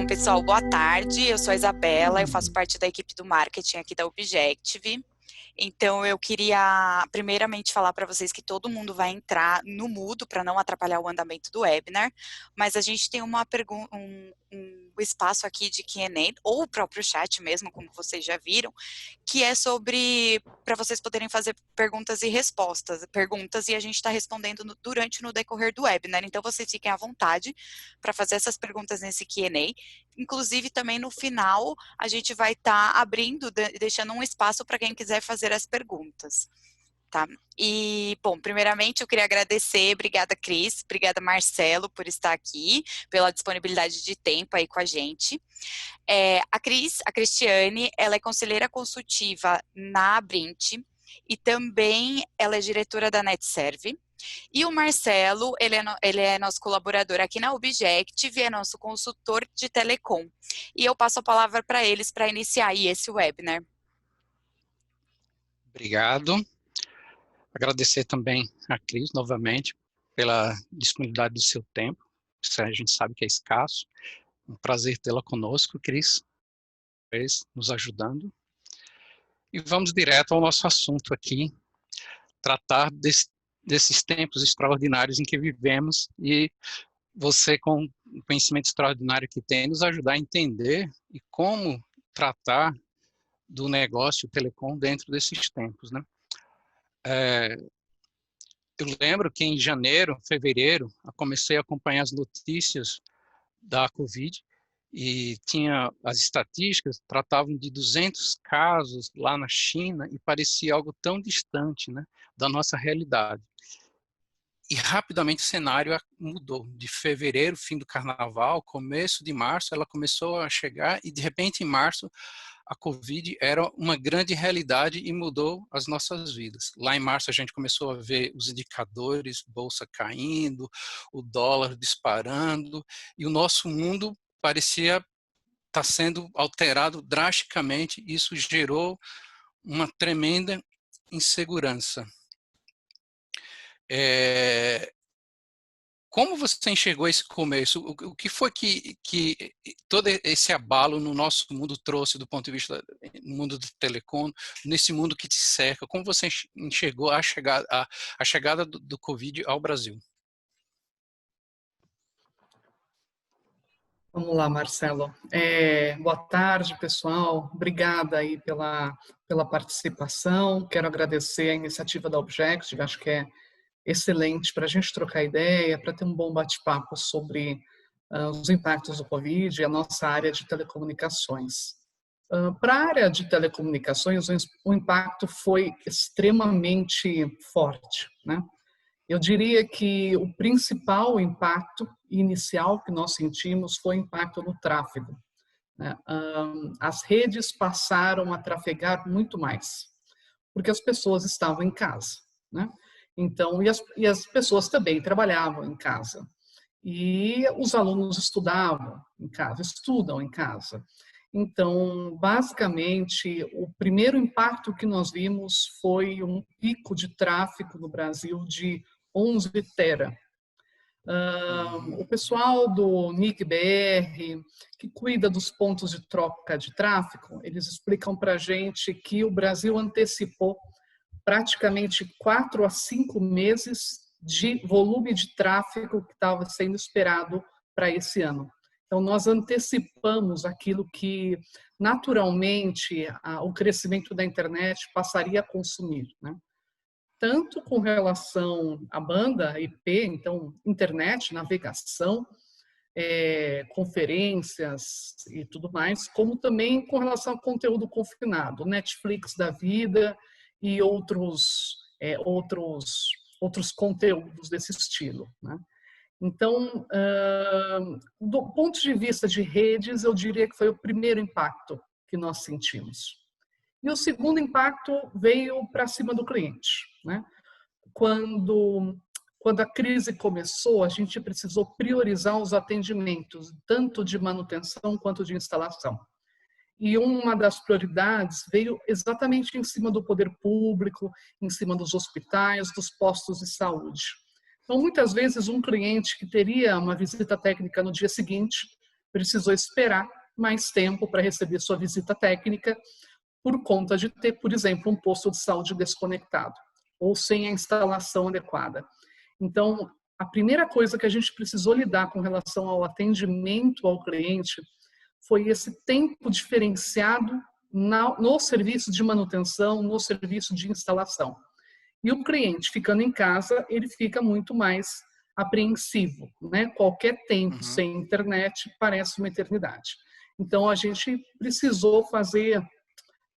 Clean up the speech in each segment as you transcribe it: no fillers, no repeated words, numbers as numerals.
pessoal, boa tarde. Eu sou a Isabela, eu faço parte da equipe do marketing aqui da Objective. Então, eu queria primeiramente falar para vocês que todo mundo vai entrar no mudo para não atrapalhar o andamento do webinar, mas a gente tem uma um espaço aqui de Q&A, ou o próprio chat mesmo, como vocês já viram, que é sobre, para vocês poderem fazer perguntas e respostas, e a gente está respondendo no decorrer do webinar, então vocês fiquem à vontade para fazer essas perguntas nesse Q&A. Inclusive, também no final, a gente vai estar abrindo, deixando um espaço para quem quiser fazer as perguntas. Tá? E, bom, primeiramente eu queria agradecer, obrigada Cris, obrigada Marcelo por estar aqui, pela disponibilidade de tempo aí com a gente. A Cristiane, ela é conselheira consultiva na Abrint e também ela é diretora da NetServe. E o Marcelo, ele é nosso colaborador aqui na Objective, é nosso consultor de telecom. E eu passo a palavra para eles para iniciar aí esse webinar. Obrigado. Agradecer também a Cris, novamente, pela disponibilidade do seu tempo. Isso a gente sabe que é escasso. Um prazer tê-la conosco, Cris, nos ajudando. E vamos direto ao nosso assunto aqui, tratar desses tempos extraordinários em que vivemos e você, com o conhecimento extraordinário que tem, nos ajudar a entender e como tratar do negócio telecom dentro desses tempos, né? Eu lembro que em janeiro, fevereiro, eu comecei a acompanhar as notícias da Covid e tinha as estatísticas, tratavam de 200 casos lá na China e parecia algo tão distante, né, da nossa realidade. E rapidamente o cenário mudou. De fevereiro, fim do carnaval, começo de março, ela começou a chegar e de repente em março a Covid era uma grande realidade e mudou as nossas vidas. Lá em março a gente começou a ver os indicadores, bolsa caindo, o dólar disparando, e o nosso mundo parecia estar sendo alterado drasticamente. Isso gerou uma tremenda insegurança. Como você enxergou esse começo? O que foi que todo esse abalo no nosso mundo trouxe do ponto de vista do mundo do telecom, nesse mundo que te cerca? Como você enxergou a chegada do Covid ao Brasil? Vamos lá, Marcelo. Boa tarde, pessoal. Obrigada aí pela participação. Quero agradecer a iniciativa da Objective, acho que é excelente para a gente trocar ideia, para ter um bom bate-papo sobre os impactos do Covid e a nossa área de telecomunicações. Para a área de telecomunicações, o impacto foi extremamente forte, né? Eu diria que o principal impacto inicial que nós sentimos foi o impacto no tráfego, né? As redes passaram a trafegar muito mais, porque as pessoas estavam em casa, né? Então, e as pessoas também trabalhavam em casa. E os alunos estudavam em casa, estudam em casa. Então, basicamente, o primeiro impacto que nós vimos foi um pico de tráfego no Brasil de 11 tera. O pessoal do NIC-BR, que cuida dos pontos de troca de tráfego, eles explicam para a gente que o Brasil antecipou praticamente 4 a 5 meses de volume de tráfego que estava sendo esperado para esse ano. Então, nós antecipamos aquilo que, naturalmente, o crescimento da internet passaria a consumir, né? Tanto com relação à banda IP, então, internet, navegação, conferências e tudo mais, como também com relação ao conteúdo confinado, Netflix da vida e outros conteúdos desse estilo, né? Então, do ponto de vista de redes, eu diria que foi o primeiro impacto que nós sentimos. E o segundo impacto veio para cima do cliente, né? Quando a crise começou, a gente precisou priorizar os atendimentos, tanto de manutenção quanto de instalação. E uma das prioridades veio exatamente em cima do poder público, em cima dos hospitais, dos postos de saúde. Então, muitas vezes, um cliente que teria uma visita técnica no dia seguinte precisou esperar mais tempo para receber sua visita técnica por conta de ter, por exemplo, um posto de saúde desconectado ou sem a instalação adequada. Então, a primeira coisa que a gente precisou lidar com relação ao atendimento ao cliente foi esse tempo diferenciado no serviço de manutenção, no serviço de instalação. E o cliente, ficando em casa, ele fica muito mais apreensivo, né? Qualquer tempo sem internet parece uma eternidade. Então, a gente precisou fazer,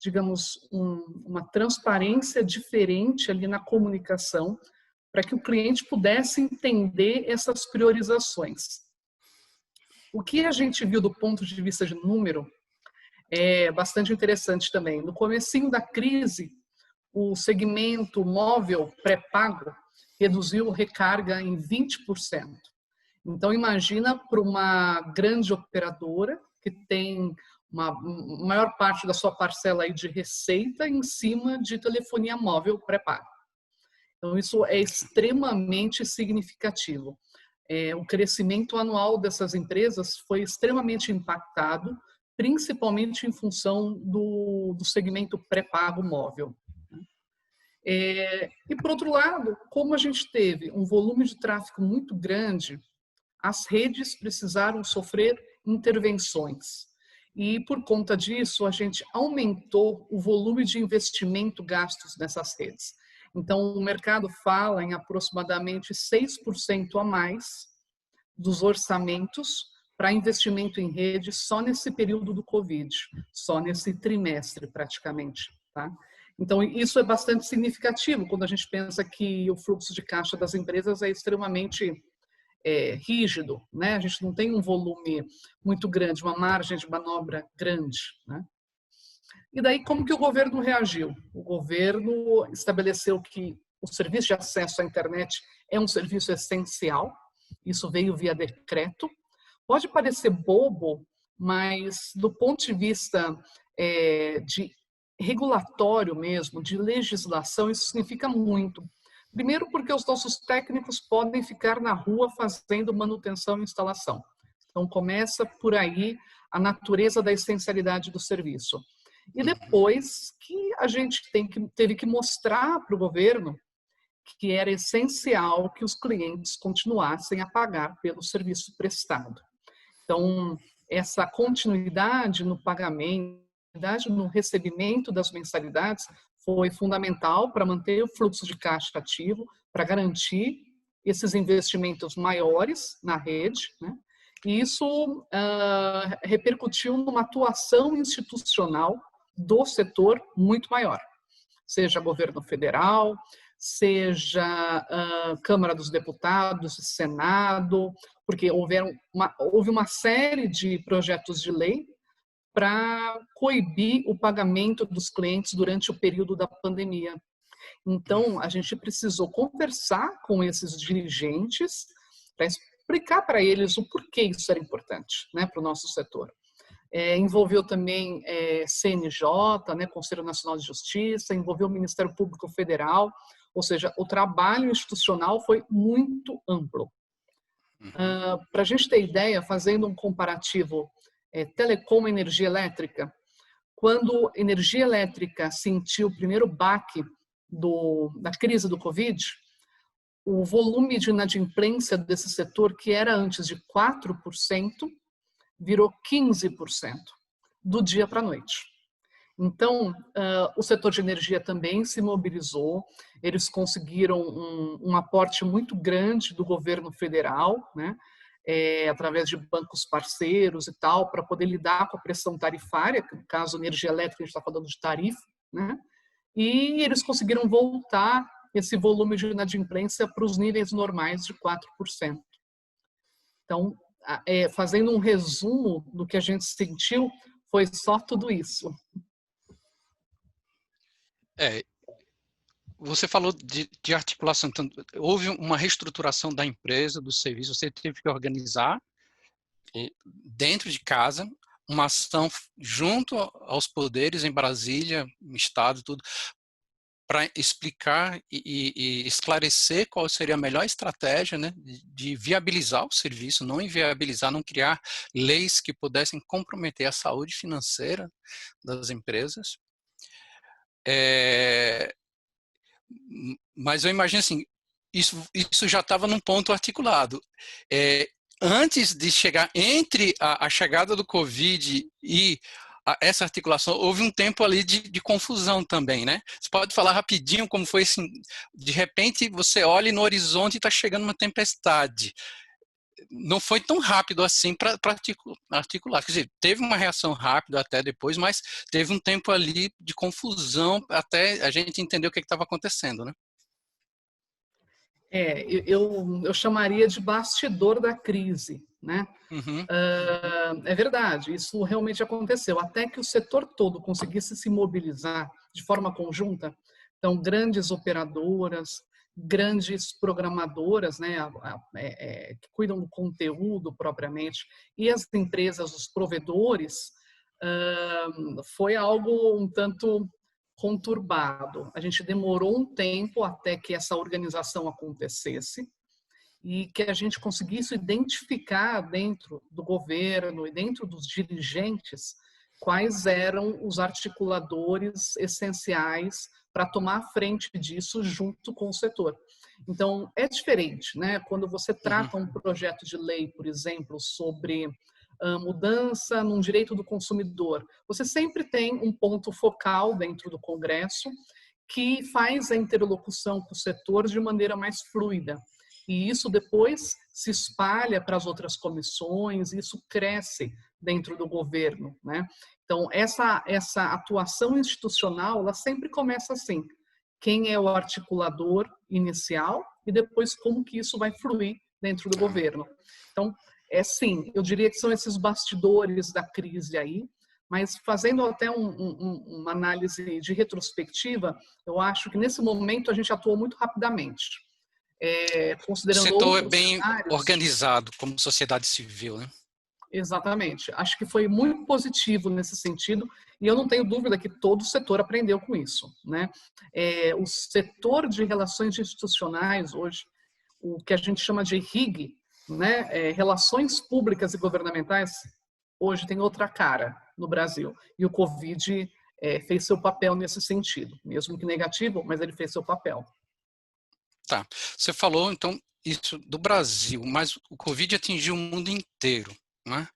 digamos, uma transparência diferente ali na comunicação para que o cliente pudesse entender essas priorizações. O que a gente viu do ponto de vista de número é bastante interessante também. No comecinho da crise, o segmento móvel pré-pago reduziu recarga em 20%. Então, imagina para uma grande operadora que tem uma maior parte da sua parcela aí de receita em cima de telefonia móvel pré-pago. Então, isso é extremamente significativo. O crescimento anual dessas empresas foi extremamente impactado, principalmente em função do segmento pré-pago móvel. E, por outro lado, como a gente teve um volume de tráfego muito grande, as redes precisaram sofrer intervenções. E, por conta disso, a gente aumentou o volume de investimento gastos nessas redes. Então, o mercado fala em aproximadamente 6% a mais dos orçamentos para investimento em rede só nesse período do Covid, só nesse trimestre praticamente. Tá? Então, isso é bastante significativo quando a gente pensa que o fluxo de caixa das empresas é extremamente rígido, né? A gente não tem um volume muito grande, uma margem de manobra grande, né? E daí, como que o governo reagiu? O governo estabeleceu que o serviço de acesso à internet é um serviço essencial, isso veio via decreto. Pode parecer bobo, mas do ponto de vista de regulatório mesmo, de legislação, isso significa muito. Primeiro porque os nossos técnicos podem ficar na rua fazendo manutenção e instalação. Então, começa por aí a natureza da essencialidade do serviço. E depois que a gente teve que mostrar para o governo que era essencial que os clientes continuassem a pagar pelo serviço prestado. Então, essa continuidade no pagamento, no recebimento das mensalidades foi fundamental para manter o fluxo de caixa ativo, para garantir esses investimentos maiores na rede, né? E isso repercutiu numa atuação institucional do setor muito maior, seja governo federal, seja Câmara dos Deputados, Senado, porque houve uma série de projetos de lei para coibir o pagamento dos clientes durante o período da pandemia. Então, a gente precisou conversar com esses dirigentes para explicar para eles o porquê isso era importante, né, para o nosso setor. Envolveu também CNJ, né, Conselho Nacional de Justiça, envolveu o Ministério Público Federal, ou seja, o trabalho institucional foi muito amplo. Para a gente ter ideia, fazendo um comparativo telecom e energia elétrica, quando a energia elétrica sentiu o primeiro baque da crise do Covid, o volume de inadimplência desse setor, que era antes de 4%, virou 15% do dia para a noite. Então, o setor de energia também se mobilizou, eles conseguiram um aporte muito grande do governo federal, né, através de bancos parceiros e tal, para poder lidar com a pressão tarifária, que no caso energia elétrica a gente está falando de tarifa, né, e eles conseguiram voltar esse volume de inadimplência para os níveis normais de 4%. Então, fazendo um resumo do que a gente sentiu, foi só tudo isso. Você falou de articulação, então, houve uma reestruturação da empresa, do serviço, você teve que organizar dentro de casa uma ação junto aos poderes em Brasília, no estado, tudo, para explicar e esclarecer qual seria a melhor estratégia, né, de viabilizar o serviço, não inviabilizar, não criar leis que pudessem comprometer a saúde financeira das empresas. Mas eu imagino assim, isso já estava num ponto articulado. Antes de chegar, entre a chegada do Covid e essa articulação, houve um tempo ali de confusão também, né? Você pode falar rapidinho como foi assim, de repente você olha no horizonte e está chegando uma tempestade. Não foi tão rápido assim para articular. Quer dizer, teve uma reação rápida até depois, mas teve um tempo ali de confusão até a gente entender o que estava acontecendo, né? Eu chamaria de bastidor da crise, né? Uhum. É verdade, isso realmente aconteceu. Até que o setor todo conseguisse se mobilizar de forma conjunta, então grandes operadoras, grandes programadoras, né, que cuidam do conteúdo propriamente, e as empresas, os provedores, foi algo um tanto conturbado. A gente demorou um tempo até que essa organização acontecesse e que a gente conseguisse identificar dentro do governo e dentro dos dirigentes quais eram os articuladores essenciais para tomar a frente disso junto com o setor. Então, é diferente, né? Quando você trata um projeto de lei, por exemplo, sobre mudança num direito do consumidor, você sempre tem um ponto focal dentro do Congresso que faz a interlocução com o setor de maneira mais fluida. E isso depois se espalha para as outras comissões, e isso cresce dentro do governo, né? Então, essa atuação institucional, ela sempre começa assim. Quem é o articulador inicial e depois como que isso vai fluir dentro do governo. Então, sim, eu diria que são esses bastidores da crise aí, mas fazendo até uma análise de retrospectiva, eu acho que nesse momento a gente atuou muito rapidamente. Considerando o setor outros é bem cenários, organizado como sociedade civil, né? Exatamente. Acho que foi muito positivo nesse sentido e eu não tenho dúvida que todo o setor aprendeu com isso, né? O setor de relações institucionais hoje, o que a gente chama de RIG, né? Relações públicas e governamentais, hoje tem outra cara no Brasil e o Covid fez seu papel nesse sentido, mesmo que negativo, mas ele fez seu papel. Tá. Você falou, então, isso do Brasil, mas o Covid atingiu o mundo inteiro, né?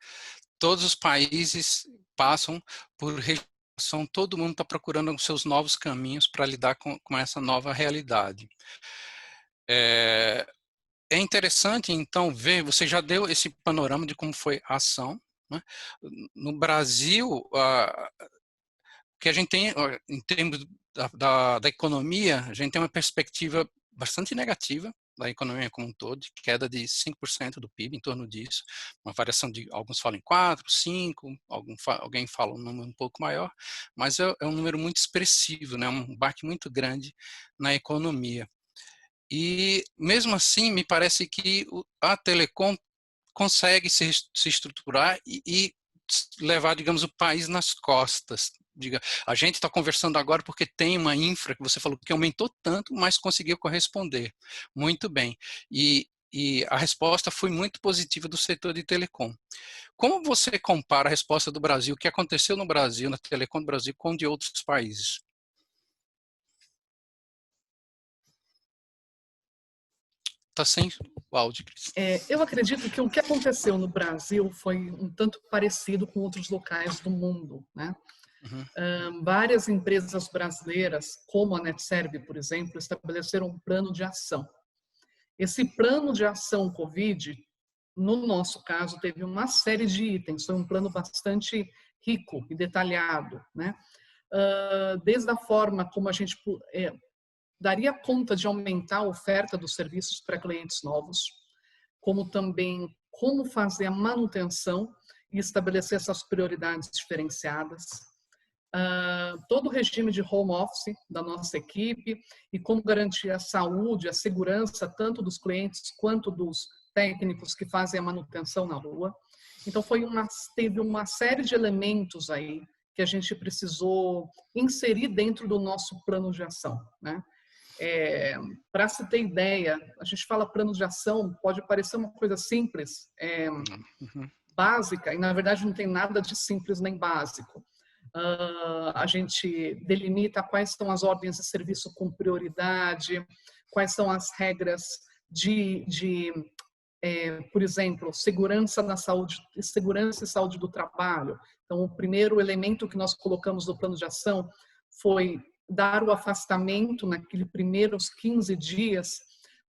Todos os países passam por restrição, todo mundo está procurando os seus novos caminhos para lidar com essa nova realidade. É interessante, então, ver, você já deu esse panorama de como foi a ação, né? No Brasil, o que a gente tem, em termos da economia, a gente tem uma perspectiva bastante negativa da economia como um todo, de queda de 5% do PIB, em torno disso, uma variação de, alguns falam em 4, 5, alguém fala um número um pouco maior, mas é um número muito expressivo, né? Um baque muito grande na economia. E, mesmo assim, me parece que a Telecom consegue se estruturar e levar, digamos, o país nas costas. A gente está conversando agora porque tem uma infra que você falou que aumentou tanto, mas conseguiu corresponder muito bem. E a resposta foi muito positiva do setor de telecom. Como você compara a resposta do Brasil, o que aconteceu no Brasil, na telecom do Brasil, com de outros países? Está sem áudio, Cris. Eu acredito que o que aconteceu no Brasil foi um tanto parecido com outros locais do mundo, né? Várias empresas brasileiras, como a NetServe, por exemplo, estabeleceram um plano de ação. Esse plano de ação COVID, no nosso caso, teve uma série de itens, foi um plano bastante rico e detalhado, né? Desde a forma como a gente daria conta de aumentar a oferta dos serviços para clientes novos, como também como fazer a manutenção e estabelecer essas prioridades diferenciadas, todo o regime de home office da nossa equipe e como garantir a saúde, a segurança tanto dos clientes quanto dos técnicos que fazem a manutenção na rua. Então teve uma série de elementos aí que a gente precisou inserir dentro do nosso plano de ação, né? Para se ter ideia, a gente fala plano de ação, pode parecer uma coisa simples, Uhum. básica, e na verdade não tem nada de simples nem básico. A gente delimita quais são as ordens de serviço com prioridade, quais são as regras por exemplo, segurança na saúde, segurança e saúde do trabalho. Então, o primeiro elemento que nós colocamos no plano de ação foi dar o afastamento naqueles primeiros 15 dias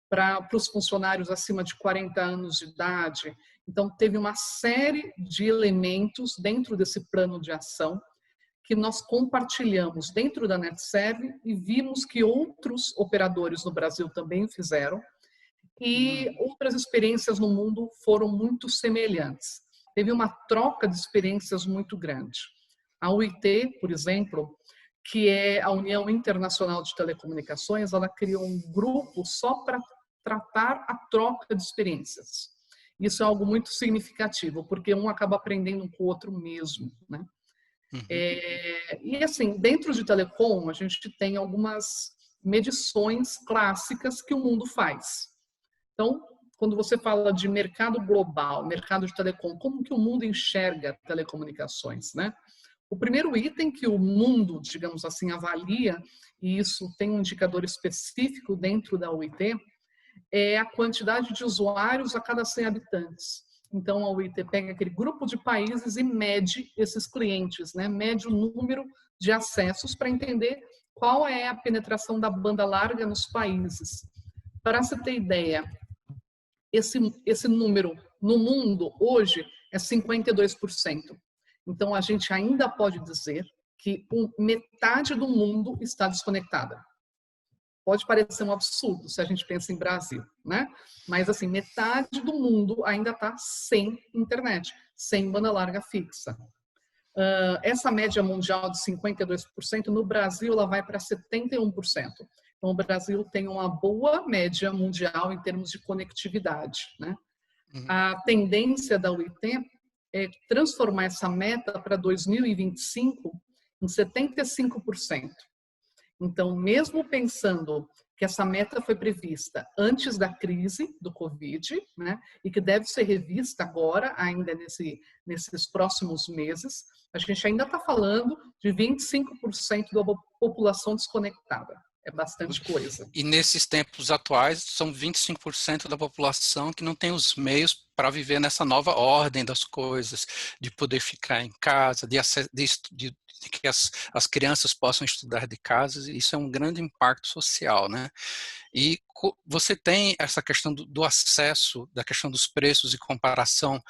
para os funcionários acima de 40 anos de idade. Então, teve uma série de elementos dentro desse plano de ação que nós compartilhamos dentro da NetServe e vimos que outros operadores no Brasil também fizeram, e outras experiências no mundo foram muito semelhantes. Teve uma troca de experiências muito grande. A UIT, por exemplo, que é a União Internacional de Telecomunicações, ela criou um grupo só para tratar a troca de experiências. Isso é algo muito significativo, porque um acaba aprendendo com o outro mesmo, né? Uhum. E assim, dentro de telecom, a gente tem algumas medições clássicas que o mundo faz. Então, quando você fala de mercado global, mercado de telecom, como que o mundo enxerga telecomunicações, né? O primeiro item que o mundo, digamos assim, avalia, e isso tem um indicador específico dentro da UIT, é a quantidade de usuários a cada 100 habitantes. Então, a UIT pega aquele grupo de países e mede esses clientes, né? Mede o número de acessos para entender qual é a penetração da banda larga nos países. Para você ter ideia, esse número no mundo hoje é 52%. Então, a gente ainda pode dizer que metade do mundo está desconectada. Pode parecer um absurdo se a gente pensa em Brasil, né? Mas, assim, metade do mundo ainda está sem internet, sem banda larga fixa. Essa média mundial de 52%, no Brasil, ela vai para 71%. Então, o Brasil tem uma boa média mundial em termos de conectividade, né? A tendência da UIT é transformar essa meta para 2025 em 75%. Então, mesmo pensando que essa meta foi prevista antes da crise do Covid, né, e que deve ser revista agora, ainda nesses próximos meses, a gente ainda está falando de 25% da população desconectada. É bastante coisa. E nesses tempos atuais, são 25% da população que não tem os meios para viver nessa nova ordem das coisas, de poder ficar em casa, de que as crianças possam estudar de casa. Isso é um grande impacto social, né? E você tem essa questão do acesso, da questão dos preços e comparação,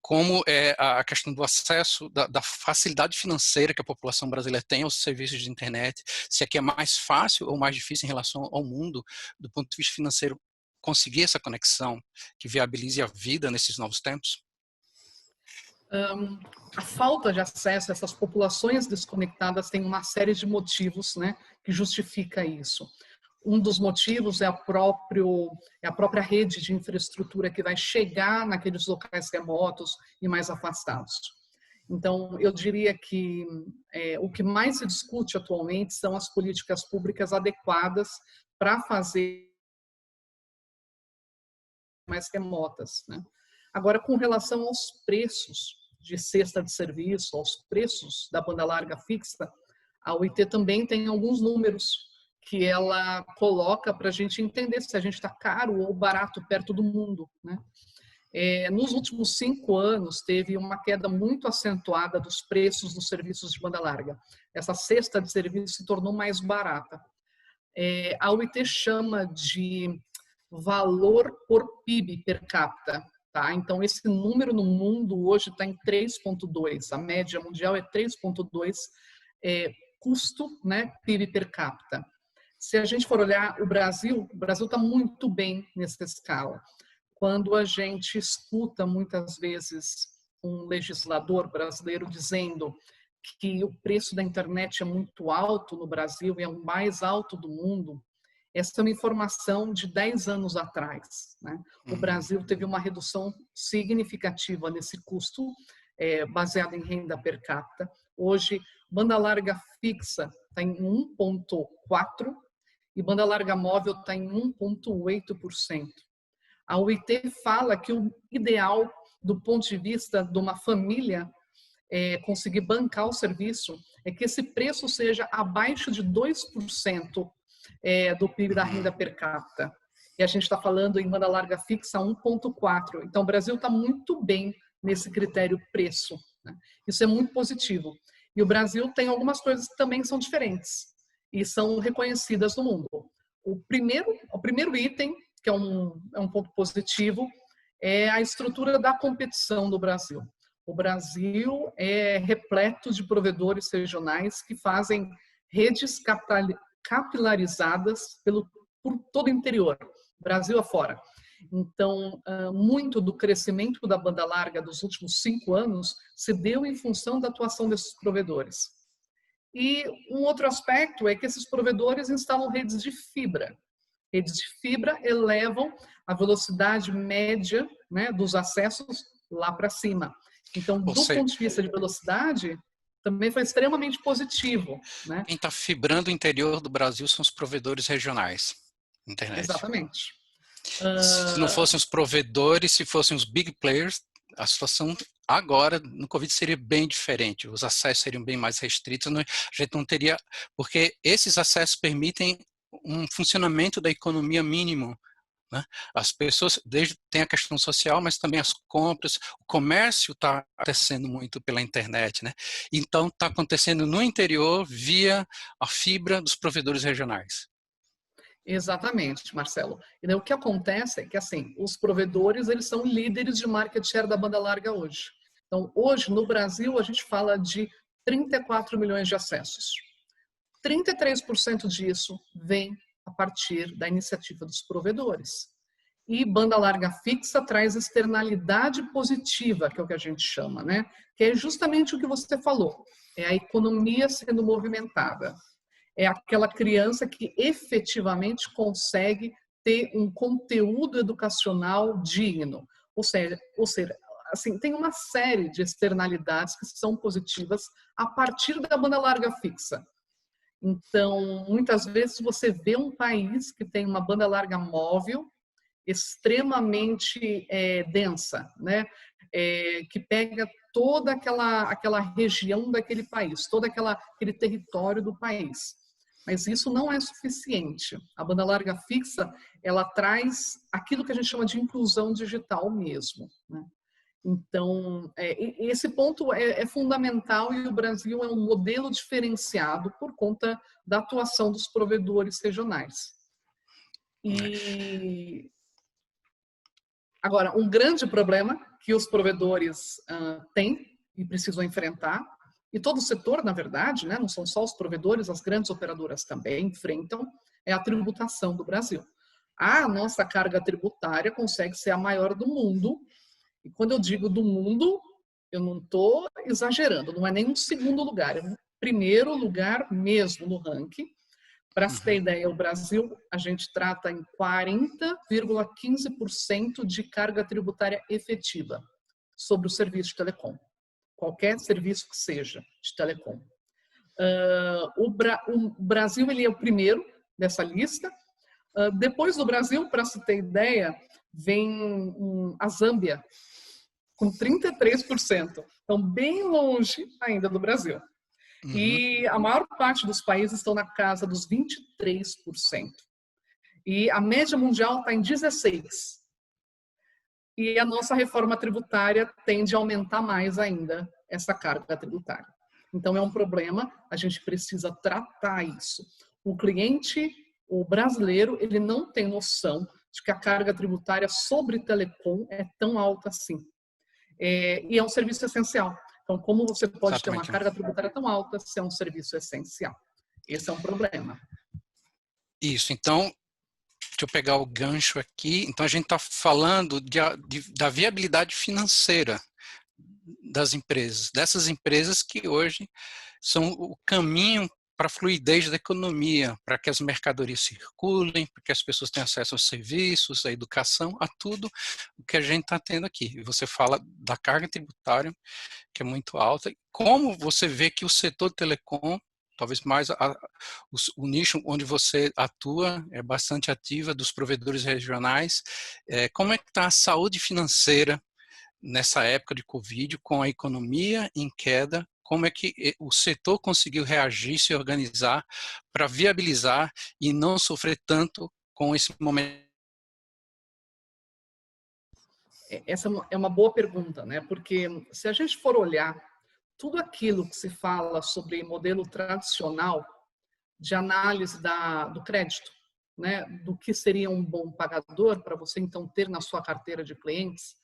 como é a questão do acesso, da facilidade financeira que a população brasileira tem aos serviços de internet, se aqui é mais fácil ou mais difícil em relação ao mundo, do ponto de vista financeiro, conseguir essa conexão que viabilize a vida nesses novos tempos? A falta de acesso a essas populações desconectadas tem uma série de motivos, né, que justifica isso. Um dos motivos é a própria rede de infraestrutura que vai chegar naqueles locais remotos e mais afastados. Então, eu diria que o que mais se discute atualmente são as políticas públicas adequadas para fazer mais remotas, né? Agora, com relação aos preços de cesta de serviço, aos preços da banda larga fixa, a UIT também tem alguns números que ela coloca para a gente entender se a gente está caro ou barato perto do mundo, né? Nos últimos 5 anos, teve uma queda muito acentuada dos preços dos serviços de banda larga. Essa cesta de serviço se tornou mais barata. A UIT chama de valor por PIB per capita. Tá? Então, esse número no mundo hoje está em 3,2. A média mundial é 3,2 custo, né, PIB per capita. Se a gente for olhar o Brasil está muito bem nessa escala. Quando a gente escuta muitas vezes um legislador brasileiro dizendo que o preço da internet é muito alto no Brasil e é o mais alto do mundo, essa é uma informação de 10 anos atrás, né? O Brasil teve uma redução significativa nesse custo, baseado em renda per capita. Hoje, banda larga fixa está em 1,4% e banda larga móvel está em 1,8%. A OIT fala que o ideal, do ponto de vista de uma família conseguir bancar o serviço, é que esse preço seja abaixo de 2% do PIB da renda per capita. E a gente está falando em banda larga fixa 1,4%. Então, o Brasil está muito bem nesse critério preço, né? Isso é muito positivo. E o Brasil tem algumas coisas que também são diferentes e são reconhecidas no mundo. O primeiro item, que é um ponto positivo, é a estrutura da competição do Brasil. O Brasil é repleto de provedores regionais que fazem redes capilarizadas por todo o interior, Brasil afora. Então, muito do crescimento da banda larga dos últimos 5 anos se deu em função da atuação desses provedores. E um outro aspecto é que esses provedores instalam redes de fibra. Redes de fibra elevam a velocidade média, né, dos acessos lá para cima. Então, do ponto de vista de velocidade, também foi extremamente positivo, né? Quem está fibrando o interior do Brasil são os provedores regionais, internet. Exatamente. Se não fossem os provedores, se fossem os big players, a situação agora no Covid seria bem diferente. Os acessos seriam bem mais restritos. A gente não teria, porque esses acessos permitem um funcionamento da economia mínimo, né? As pessoas tem a questão social, mas também as compras, o comércio está acontecendo muito pela internet, né? Então está acontecendo no interior via a fibra dos provedores regionais. Exatamente, Marcelo. E daí o que acontece é que, assim, os provedores, eles são líderes de market share da banda larga hoje. Então, hoje, no Brasil, a gente fala de 34 milhões de acessos. 33% disso vem a partir da iniciativa dos provedores. E banda larga fixa traz externalidade positiva, que é o que a gente chama, né? Que é justamente o que você falou. É a economia sendo movimentada. É aquela criança que efetivamente consegue ter um conteúdo educacional digno. Ou seja, assim, tem uma série de externalidades que são positivas a partir da banda larga fixa. Então, muitas vezes você vê um país que tem uma banda larga móvel extremamente densa, né? Que pega toda aquela região daquele país, todo aquele território do país. Mas isso não é suficiente. A banda larga fixa, ela traz aquilo que a gente chama de inclusão digital mesmo, né? Então, esse ponto é fundamental e o Brasil é um modelo diferenciado por conta da atuação dos provedores regionais. E agora, um grande problema que os provedores têm e precisam enfrentar, e todo o setor, na verdade, né, não são só os provedores, as grandes operadoras também enfrentam, é a tributação do Brasil. A nossa carga tributária consegue ser a maior do mundo, e quando eu digo do mundo, eu não estou exagerando, não é nem um segundo lugar, é um primeiro lugar mesmo no ranking. Para se ter ideia, o Brasil, a gente trata em 40,15% de carga tributária efetiva sobre o serviço de telecom. Qualquer serviço que seja de telecom. O Brasil, ele é o primeiro dessa lista. Depois do Brasil, para se ter ideia, vem a Zâmbia, com 33%. Então, bem longe ainda do Brasil. E a maior parte dos países estão na casa dos 23%. E a média mundial está em 16%. E a nossa reforma tributária tende a aumentar mais ainda essa carga tributária. Então, é um problema, a gente precisa tratar isso. O cliente, o brasileiro, ele não tem noção de que a carga tributária sobre telecom é tão alta assim. E é um serviço essencial. Então, como você pode ter uma carga tributária tão alta se é um serviço essencial? Esse é um problema. Isso, então, deixa eu pegar o gancho aqui. Então, a gente está falando da viabilidade financeira das empresas, dessas empresas que hoje são o caminho para a fluidez da economia, para que as mercadorias circulem, para que as pessoas tenham acesso aos serviços, à educação, a tudo o que a gente está tendo aqui. E você fala da carga tributária, que é muito alta. Como você vê que o setor telecom, talvez mais o nicho onde você atua, é bastante ativa, dos provedores regionais, como é que está a saúde financeira nessa época de Covid, com a economia em queda? Como é que o setor conseguiu reagir, se organizar para viabilizar e não sofrer tanto com esse momento? Essa é uma boa pergunta, né? Porque se a gente for olhar tudo aquilo que se fala sobre modelo tradicional de análise do crédito, né? Do que seria um bom pagador para você então ter na sua carteira de clientes,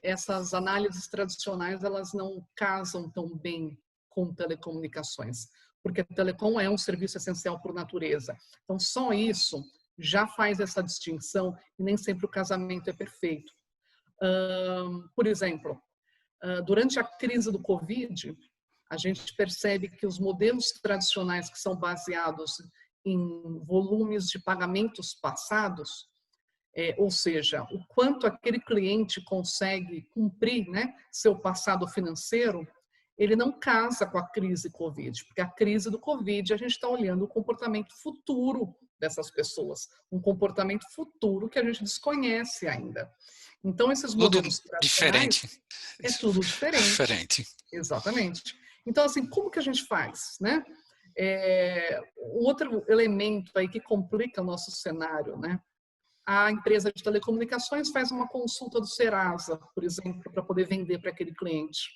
essas análises tradicionais elas não casam tão bem com telecomunicações, porque telecom é um serviço essencial por natureza. Então só isso já faz essa distinção e nem sempre o casamento é perfeito. Por exemplo, durante a crise do Covid, a gente percebe que os modelos tradicionais que são baseados em volumes de pagamentos passados, ou seja, o quanto aquele cliente consegue cumprir, né, seu passado financeiro, ele não casa com a crise Covid, porque a crise do Covid a gente está olhando o comportamento futuro dessas pessoas, um comportamento futuro que a gente desconhece ainda. Então, esses modelos tradicionais é tudo diferente. Exatamente. Então, assim, como que a gente faz, né? Um outro elemento aí que complica o nosso cenário, né? A empresa de telecomunicações faz uma consulta do Serasa, por exemplo, para poder vender para aquele cliente.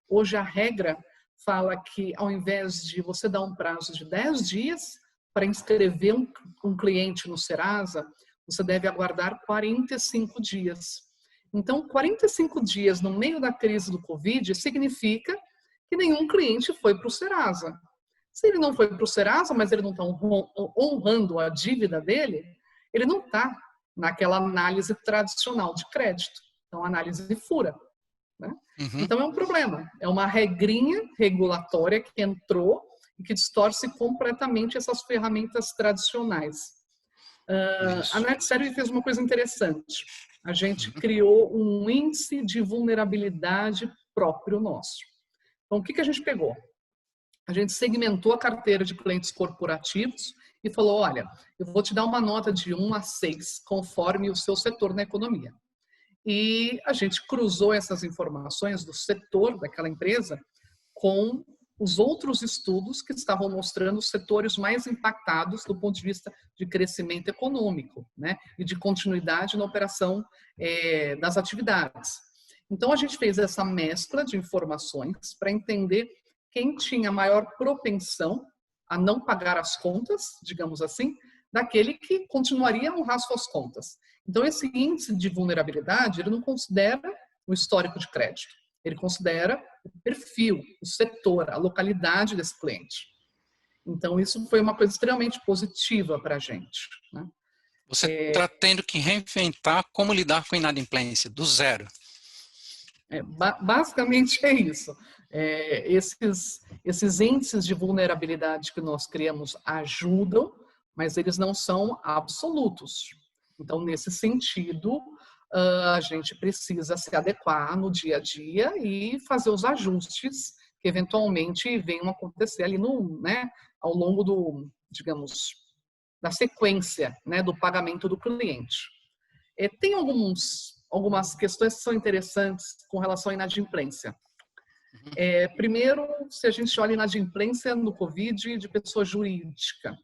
Hoje a regra fala que ao invés de você dar um prazo de 10 dias para inscrever um cliente no Serasa, você deve aguardar 45 dias. Então, 45 dias no meio da crise do Covid significa que nenhum cliente foi para o Serasa. Se ele não foi para o Serasa, mas ele não está honrando a dívida dele, ele não está naquela análise tradicional de crédito. Então, a análise fura. Né? Uhum. Então, é um problema. É uma regrinha regulatória que entrou e que distorce completamente essas ferramentas tradicionais. A NetServe fez uma coisa interessante. A gente criou um índice de vulnerabilidade próprio nosso. Então, o que a gente pegou? A gente segmentou a carteira de clientes corporativos e falou, olha, eu vou te dar uma nota de 1 a 6, conforme o seu setor na economia. E a gente cruzou essas informações do setor daquela empresa com os outros estudos que estavam mostrando os setores mais impactados do ponto de vista de crescimento econômico, né? E de continuidade na operação das atividades. Então, a gente fez essa mescla de informações para entender quem tinha maior propensão a não pagar as contas, digamos assim, daquele que continuaria a honrar suas contas. Então, esse índice de vulnerabilidade, ele não considera o histórico de crédito. Ele considera o perfil, o setor, a localidade desse cliente. Então, isso foi uma coisa extremamente positiva para a gente. Né? Você está tendo que reinventar como lidar com a inadimplência, do zero. Basicamente é isso. Esses índices de vulnerabilidade que nós criamos ajudam, mas eles não são absolutos. Então, nesse sentido, a gente precisa se adequar no dia a dia e fazer os ajustes que eventualmente venham a acontecer ali ao longo digamos, da sequência, né, do pagamento do cliente. Tem algumas questões que são interessantes com relação à inadimplência. Primeiro, se a gente olha a inadimplência no Covid de pessoa jurídica,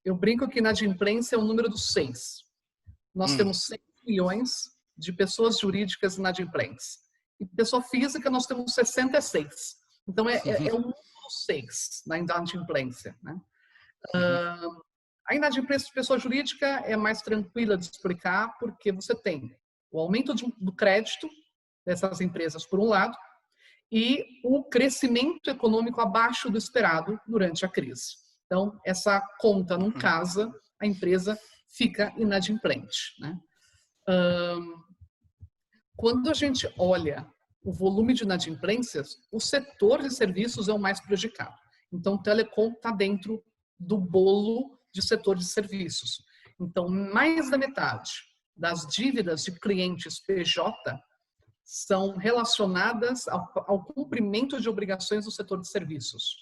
eu brinco que inadimplência é o número do 6. Nós temos 6 milhões de pessoas jurídicas inadimplentes. E pessoa física nós temos 66. Então, é o número 6 na inadimplência. Né? A inadimplência de pessoa jurídica é mais tranquila de explicar porque você tem o aumento do crédito dessas empresas, por um lado, e o crescimento econômico abaixo do esperado durante a crise. Então, essa conta não casa, a empresa fica inadimplente. Né? Quando a gente olha o volume de inadimplências, o setor de serviços é o mais prejudicado. Então, o telecom está dentro do bolo de setor de serviços. Então, mais da metade das dívidas de clientes PJ são relacionadas ao cumprimento de obrigações do setor de serviços.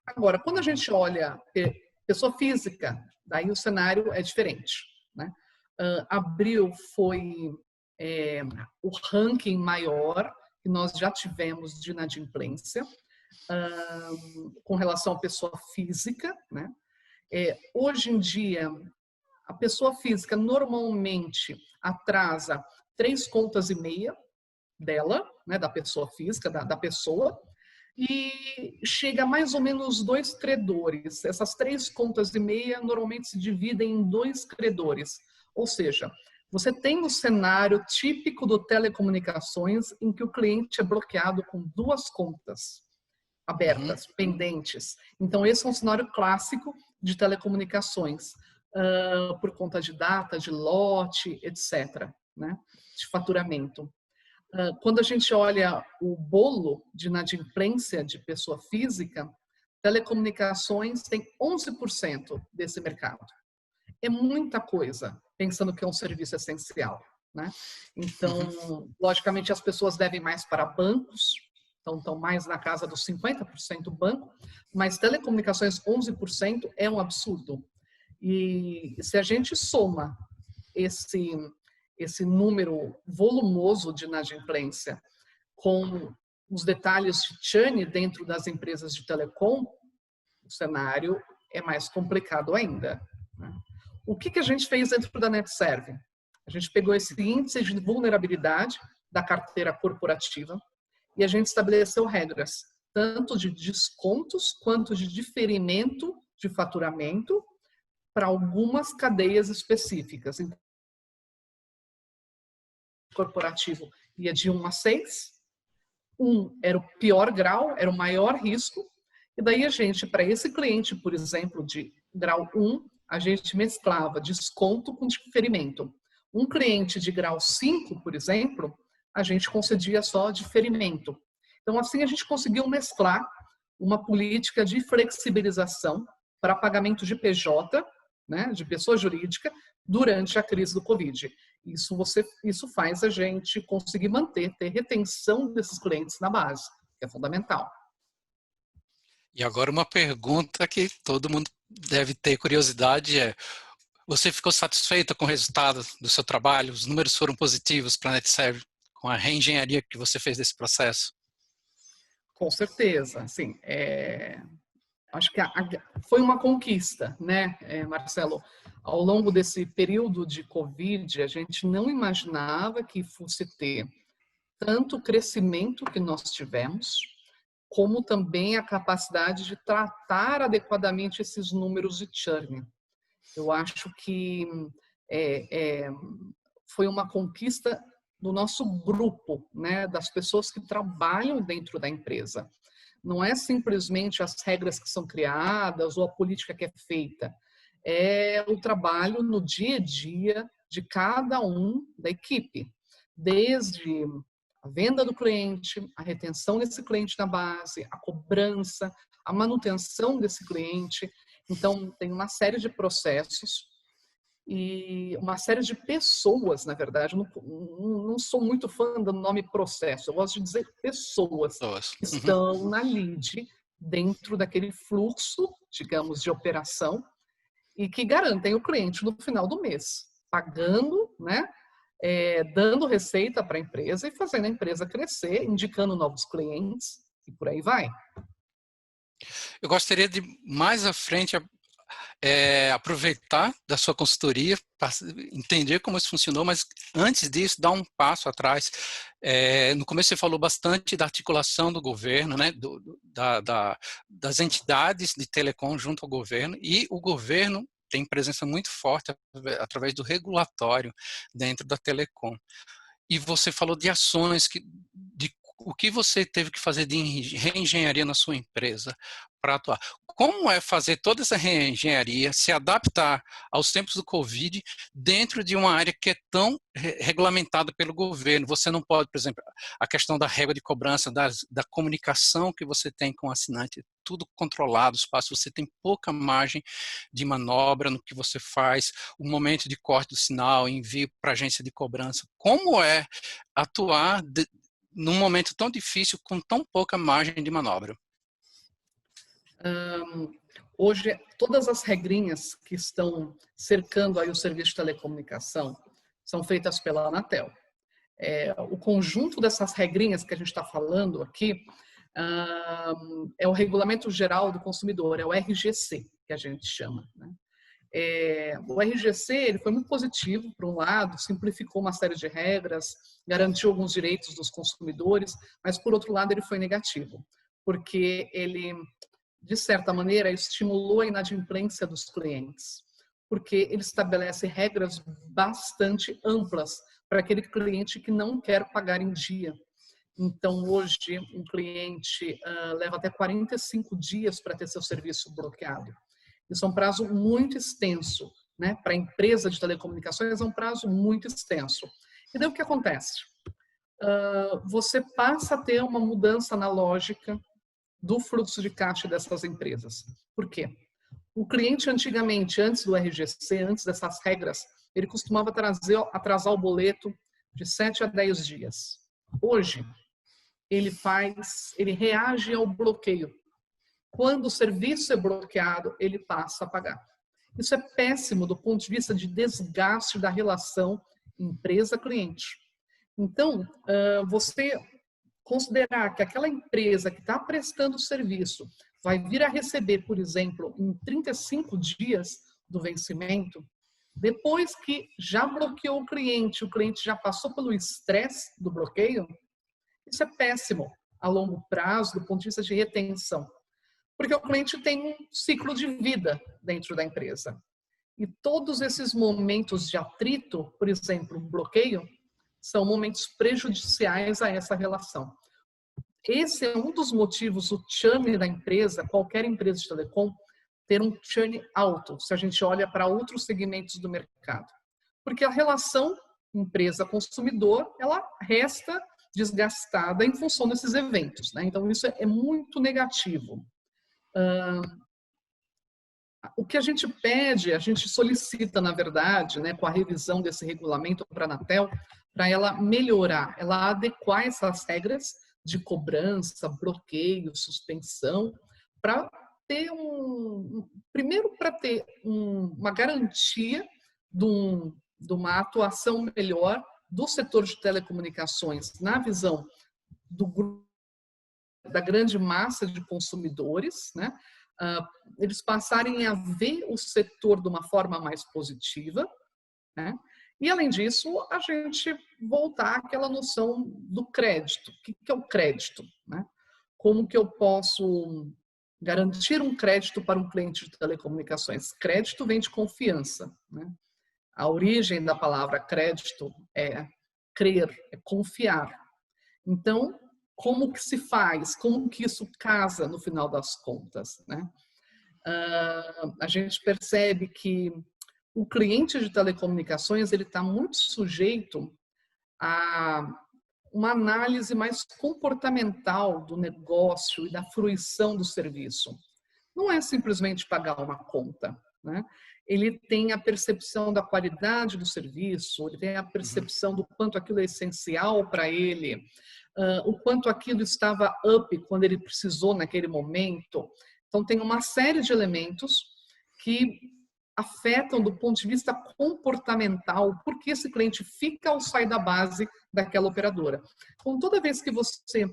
Agora, quando a gente olha pessoa física, daí o cenário é diferente, né? Abril foi o ranking maior que nós já tivemos de inadimplência com relação à pessoa física, né? Hoje em dia, a pessoa física normalmente atrasa 3 contas e meia dela, né, da pessoa física, da pessoa, e chega a mais ou menos 2 credores. Essas 3 contas e meia normalmente se dividem em 2 credores. Ou seja, você tem o cenário típico do telecomunicações em que o cliente é bloqueado com 2 contas abertas, pendentes. Então, esse é um cenário clássico de telecomunicações, por conta de data, de lote, etc., né, de faturamento. Quando a gente olha o bolo de inadimplência de pessoa física, telecomunicações tem 11% desse mercado. É muita coisa, pensando que é um serviço essencial, né? Então, logicamente, as pessoas devem mais para bancos, então estão mais na casa dos 50% banco, mas telecomunicações 11% é um absurdo. E se a gente soma esse número volumoso de inadimplência com os detalhes de churn dentro das empresas de telecom, o cenário é mais complicado ainda, né? O que a gente fez dentro da NetServe? A gente pegou esse índice de vulnerabilidade da carteira corporativa e a gente estabeleceu regras, tanto de descontos quanto de diferimento de faturamento para algumas cadeias específicas. Então, corporativo ia de 1 a 6. 1 era o pior grau, era o maior risco. E daí a gente, para esse cliente, por exemplo, de grau 1, a gente mesclava desconto com diferimento. Um cliente de grau 5, por exemplo, a gente concedia só diferimento. Então, assim, a gente conseguiu mesclar uma política de flexibilização para pagamento de PJ, né, de pessoa jurídica, durante a crise do Covid. Isso faz a gente conseguir ter retenção desses clientes na base, que é fundamental. E agora uma pergunta que todo mundo deve ter curiosidade é: você ficou satisfeita com o resultado do seu trabalho? Os números foram positivos para a NetServe com a reengenharia que você fez desse processo? Com certeza, sim. Acho que foi uma conquista, né, Marcelo? Ao longo desse período de Covid, a gente não imaginava que fosse ter tanto crescimento que nós tivemos, como também a capacidade de tratar adequadamente esses números de churn. Eu acho que foi uma conquista do nosso grupo, né, das pessoas que trabalham dentro da empresa. Não é simplesmente as regras que são criadas ou a política que é feita. É o trabalho no dia a dia de cada um da equipe, desde a venda do cliente, a retenção desse cliente na base, a cobrança, a manutenção desse cliente. Então, tem uma série de processos e uma série de pessoas, na verdade. Eu não sou muito fã do nome processo, eu gosto de dizer pessoas que estão na lead, dentro daquele fluxo, digamos, de operação, e que garantem o cliente no final do mês, pagando, né, dando receita para a empresa e fazendo a empresa crescer, indicando novos clientes e por aí vai. Eu gostaria de, mais à frente, aproveitar da sua consultoria para entender como isso funcionou, mas antes disso, dar um passo atrás. No começo você falou bastante da articulação do governo, né, das entidades de telecom junto ao governo, e o governo tem presença muito forte através do regulatório dentro da telecom. E você falou de ações de o que você teve que fazer de reengenharia na sua empresa para atuar? Como é fazer toda essa reengenharia, se adaptar aos tempos do Covid dentro de uma área que é tão regulamentada pelo governo? Você não pode, por exemplo, a questão da régua de cobrança, da comunicação que você tem com o assinante, tudo controlado, espaço, você tem pouca margem de manobra no que você faz, o momento de corte do sinal, envio para a agência de cobrança. Como é atuar num momento tão difícil com tão pouca margem de manobra? Hoje, todas as regrinhas que estão cercando aí o serviço de telecomunicação são feitas pela Anatel. O conjunto dessas regrinhas que a gente está falando aqui é o Regulamento Geral do Consumidor, é o RGC, que a gente chama, né? O RGC ele foi muito positivo, por um lado, simplificou uma série de regras, garantiu alguns direitos dos consumidores, mas, por outro lado, ele foi negativo, porque ele, de certa maneira, estimulou a inadimplência dos clientes, porque ele estabelece regras bastante amplas para aquele cliente que não quer pagar em dia. Então, hoje, um cliente leva até 45 dias para ter seu serviço bloqueado. Isso é um prazo muito extenso, né? Para a empresa de telecomunicações é um prazo muito extenso. E daí o que acontece? Você passa a ter uma mudança na lógica do fluxo de caixa dessas empresas. Por quê? O cliente antigamente, antes do RGC, antes dessas regras, ele costumava atrasar o boleto de 7 a 10 dias. Hoje, ele reage ao bloqueio. Quando o serviço é bloqueado, ele passa a pagar. Isso é péssimo do ponto de vista de desgaste da relação empresa-cliente. Então, você considerar que aquela empresa que está prestando o serviço vai vir a receber, por exemplo, em 35 dias do vencimento, depois que já bloqueou o cliente já passou pelo estresse do bloqueio, isso é péssimo a longo prazo do ponto de vista de retenção. Porque o cliente tem um ciclo de vida dentro da empresa. E todos esses momentos de atrito, por exemplo, um bloqueio, são momentos prejudiciais a essa relação. Esse é um dos motivos, o churn da empresa, qualquer empresa de telecom, ter um churn alto, se a gente olha para outros segmentos do mercado. Porque a relação empresa-consumidor, ela resta desgastada em função desses eventos, né? Então, isso é muito negativo. O que a gente pede, a gente solicita, na verdade, né, com a revisão desse regulamento para a Anatel, para ela melhorar, ela adequar essas regras de cobrança, bloqueio, suspensão, para ter primeiro para ter uma garantia de uma atuação melhor do setor de telecomunicações na visão da grande massa de consumidores, né? Eles passarem a ver o setor de uma forma mais positiva, né? E, além disso, a gente voltar àquela noção do crédito. O que é o crédito, né? Como que eu posso garantir um crédito para um cliente de telecomunicações? Crédito vem de confiança, né? A origem da palavra crédito é crer, é confiar. Então, como que se faz? Como que isso casa no final das contas, né? A gente percebe que o cliente de telecomunicações ele está muito sujeito a uma análise mais comportamental do negócio e da fruição do serviço. Não é simplesmente pagar uma conta, né? Ele tem a percepção da qualidade do serviço, ele tem a percepção do quanto aquilo é essencial para ele, o quanto aquilo estava up quando ele precisou naquele momento. Então, tem uma série de elementos que afetam do ponto de vista comportamental, porque esse cliente fica ou sai da base daquela operadora. Então, toda vez que você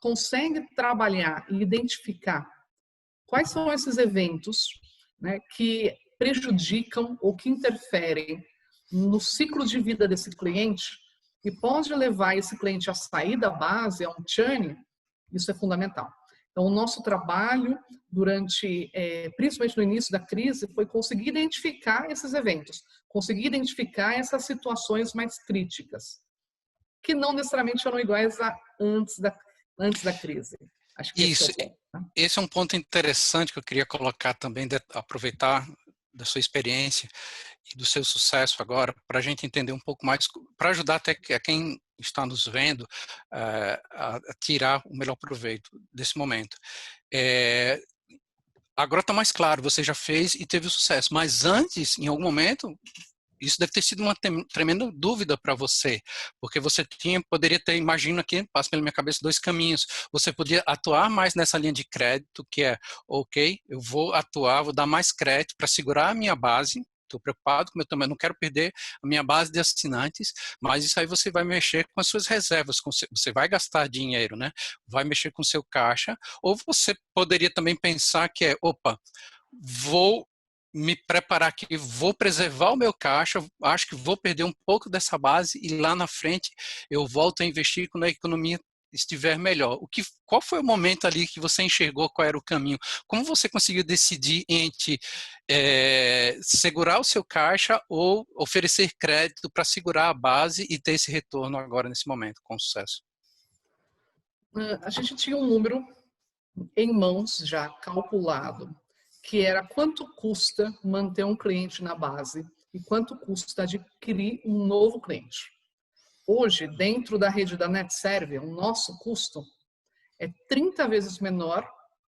consegue trabalhar e identificar quais são esses eventos, né, que prejudicam ou que interferem no ciclo de vida desse cliente e pode levar esse cliente a sair da base, a um churn, isso é fundamental. Então, o nosso trabalho, principalmente no início da crise, foi conseguir identificar esses eventos, conseguir identificar essas situações mais críticas, que não necessariamente eram iguais a antes antes da crise. Acho que esse é Isso, o ponto. Tá? esse é um ponto interessante que eu queria colocar também, aproveitar da sua experiência e do seu sucesso agora, para a gente entender um pouco mais, para ajudar até quem está nos vendo a tirar o melhor proveito desse momento. Agora está mais claro, você já fez e teve sucesso, mas antes, em algum momento, isso deve ter sido uma tremenda dúvida para você, porque você poderia ter, imagino aqui, passa pela minha cabeça dois caminhos. Você podia atuar mais nessa linha de crédito, que é, ok, eu vou atuar, vou dar mais crédito para segurar a minha base. Estou preocupado com o meu tamanho, não quero perder a minha base de assinantes, mas isso aí você vai mexer com as suas reservas, você vai gastar dinheiro, né? Vai mexer com o seu caixa, ou você poderia também pensar que opa, vou me preparar aqui, vou preservar o meu caixa, acho que vou perder um pouco dessa base e lá na frente eu volto a investir quando a economia estiver melhor. Qual foi o momento ali que você enxergou qual era o caminho? Como você conseguiu decidir entre segurar o seu caixa ou oferecer crédito para segurar a base e ter esse retorno agora nesse momento com sucesso? A gente tinha um número em mãos já calculado, que era quanto custa manter um cliente na base e quanto custa adquirir um novo cliente. Hoje, dentro da rede da NetServe, o nosso custo é 30 vezes menor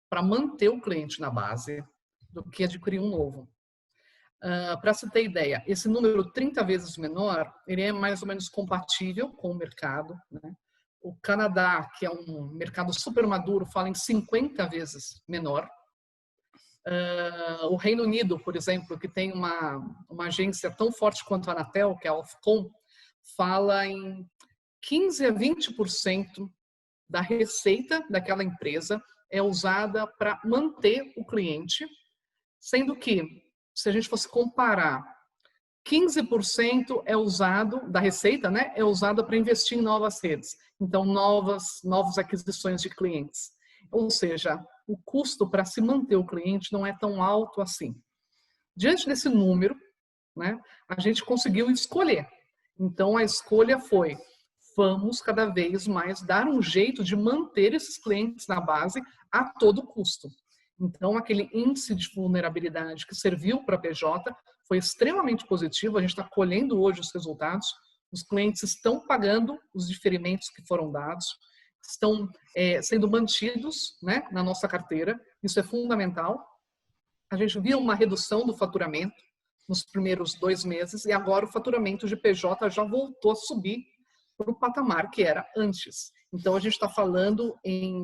para manter o cliente na base do que adquirir um novo. Para você ter ideia, esse número 30 vezes menor, ele é mais ou menos compatível com o mercado, né? O Canadá, que é um mercado super maduro, fala em 50 vezes menor. O Reino Unido, por exemplo, que tem uma agência tão forte quanto a Anatel, que é a Ofcom, fala em 15 a 20% da receita daquela empresa é usada para manter o cliente, sendo que, se a gente fosse comparar, 15% é usado da receita, né? É usado para investir em novas redes. Então, novas aquisições de clientes. Ou seja, o custo para se manter o cliente não é tão alto assim. Diante desse número, né, a gente conseguiu escolher. Então, a escolha foi: vamos cada vez mais dar um jeito de manter esses clientes na base a todo custo. Então, aquele índice de vulnerabilidade que serviu para a PJ foi extremamente positivo. A gente está colhendo hoje os resultados. Os clientes estão pagando os diferimentos que foram dados, estão sendo mantidos, né, na nossa carteira. Isso é fundamental. A gente viu uma redução do faturamento nos primeiros 2 meses e agora o faturamento de PJ já voltou a subir para o patamar que era antes. Então, a gente está falando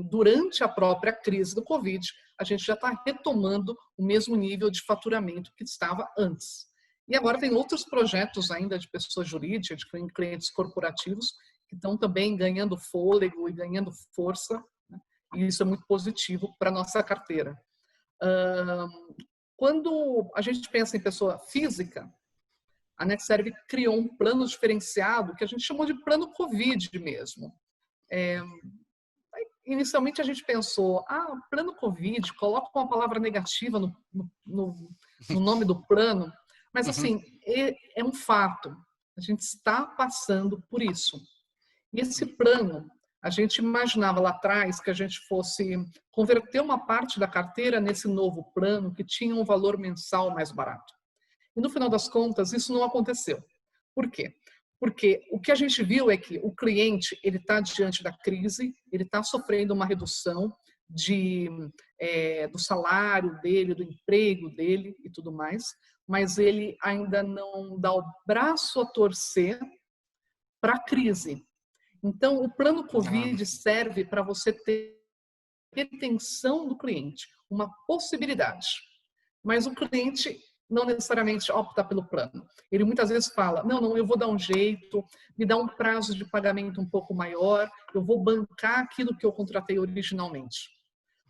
durante a própria crise do Covid, a gente já está retomando o mesmo nível de faturamento que estava antes. E agora tem outros projetos ainda de pessoas jurídicas, de clientes corporativos, que estão também ganhando fôlego e ganhando força, né? E isso é muito positivo para a nossa carteira. Quando a gente pensa em pessoa física, a NetServe criou um plano diferenciado que a gente chamou de plano Covid mesmo. Inicialmente a gente pensou, plano Covid, coloca uma palavra negativa no nome do plano, mas assim, é um fato, a gente está passando por isso. E esse plano, a gente imaginava lá atrás que a gente fosse converter uma parte da carteira nesse novo plano que tinha um valor mensal mais barato. E no final das contas, isso não aconteceu. Por quê? Porque o que a gente viu é que o cliente ele está diante da crise, ele está sofrendo uma redução do salário dele, do emprego dele e tudo mais, mas ele ainda não dá o braço a torcer para a crise. Então, o plano Covid serve para você ter retenção do cliente, uma possibilidade. Mas o cliente não necessariamente opta pelo plano. Ele muitas vezes fala, não, eu vou dar um jeito, me dá um prazo de pagamento um pouco maior, eu vou bancar aquilo que eu contratei originalmente.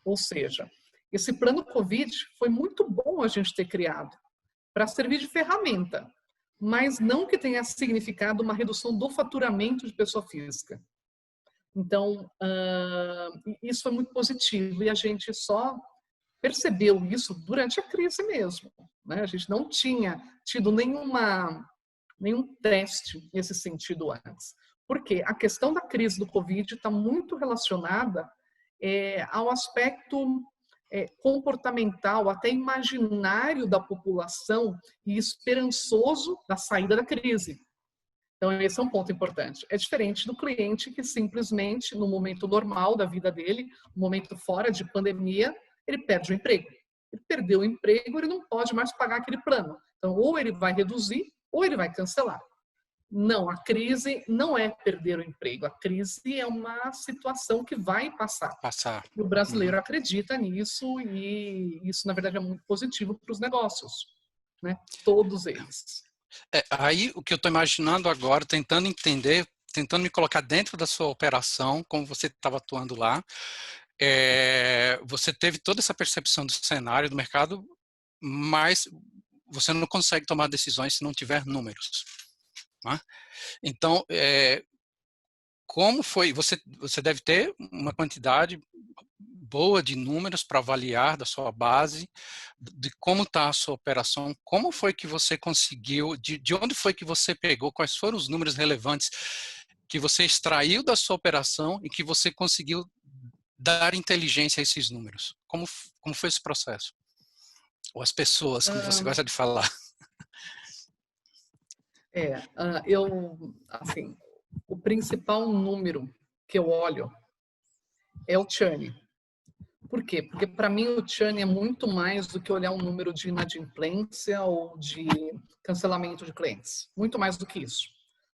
Ou seja, esse plano Covid foi muito bom a gente ter criado para servir de ferramenta, mas não que tenha significado uma redução do faturamento de pessoa física. Então, isso foi muito positivo e a gente só percebeu isso durante a crise mesmo, né? A gente não tinha tido nenhuma nenhum teste nesse sentido antes. Porque a questão da crise do Covid está muito relacionada ao aspecto comportamental, até imaginário da população e esperançoso da saída da crise. Então, esse é um ponto importante. É diferente do cliente que simplesmente, no momento normal da vida dele, no momento fora de pandemia, ele perde o emprego. Ele perdeu o emprego, ele não pode mais pagar aquele plano. Então, ou ele vai reduzir, ou ele vai cancelar. Não, a crise não é perder o emprego. A crise é uma situação que vai passar. E o brasileiro acredita nisso e isso, na verdade, é muito positivo para os negócios, né? Todos eles. Aí, o que eu estou imaginando agora, tentando entender, tentando me colocar dentro da sua operação, como você estava atuando lá, você teve toda essa percepção do cenário, do mercado, mas você não consegue tomar decisões se não tiver números. Né? Então, como foi? Você deve ter uma quantidade boa de números para avaliar da sua base, de como está a sua operação, como foi que você conseguiu, de onde foi que você pegou, quais foram os números relevantes que você extraiu da sua operação e que você conseguiu dar inteligência a esses números? Como foi esse processo? Ou as pessoas, como você gosta de falar? Assim, o principal número que eu olho é o churn. Por quê? Porque para mim o churn é muito mais do que olhar um número de inadimplência ou de cancelamento de clientes. Muito mais do que isso.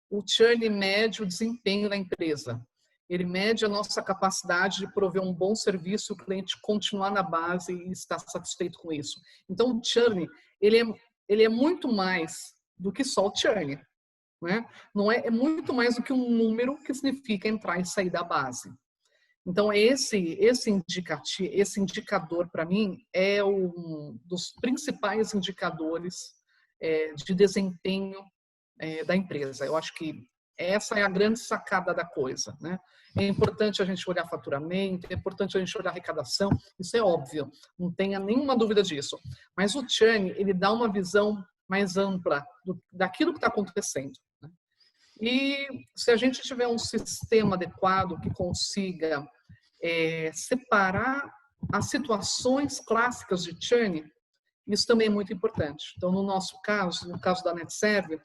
O churn mede o desempenho da empresa. Ele mede a nossa capacidade de prover um bom serviço e o cliente continuar na base e estar satisfeito com isso. Então o churn, ele é muito mais do que só o churn. Né? Não é muito mais do que um número que significa entrar e sair da base. Então, esse indicador, para mim, é um dos principais indicadores de desempenho da empresa. Eu acho que essa é a grande sacada da coisa. Né? É importante a gente olhar faturamento, é importante a gente olhar arrecadação, isso é óbvio, não tenha nenhuma dúvida disso. Mas o churn, ele dá uma visão mais ampla daquilo que está acontecendo. Né? E se a gente tiver um sistema adequado que consiga separar as situações clássicas de churn, isso também é muito importante. Então, no nosso caso, no caso da NetServe,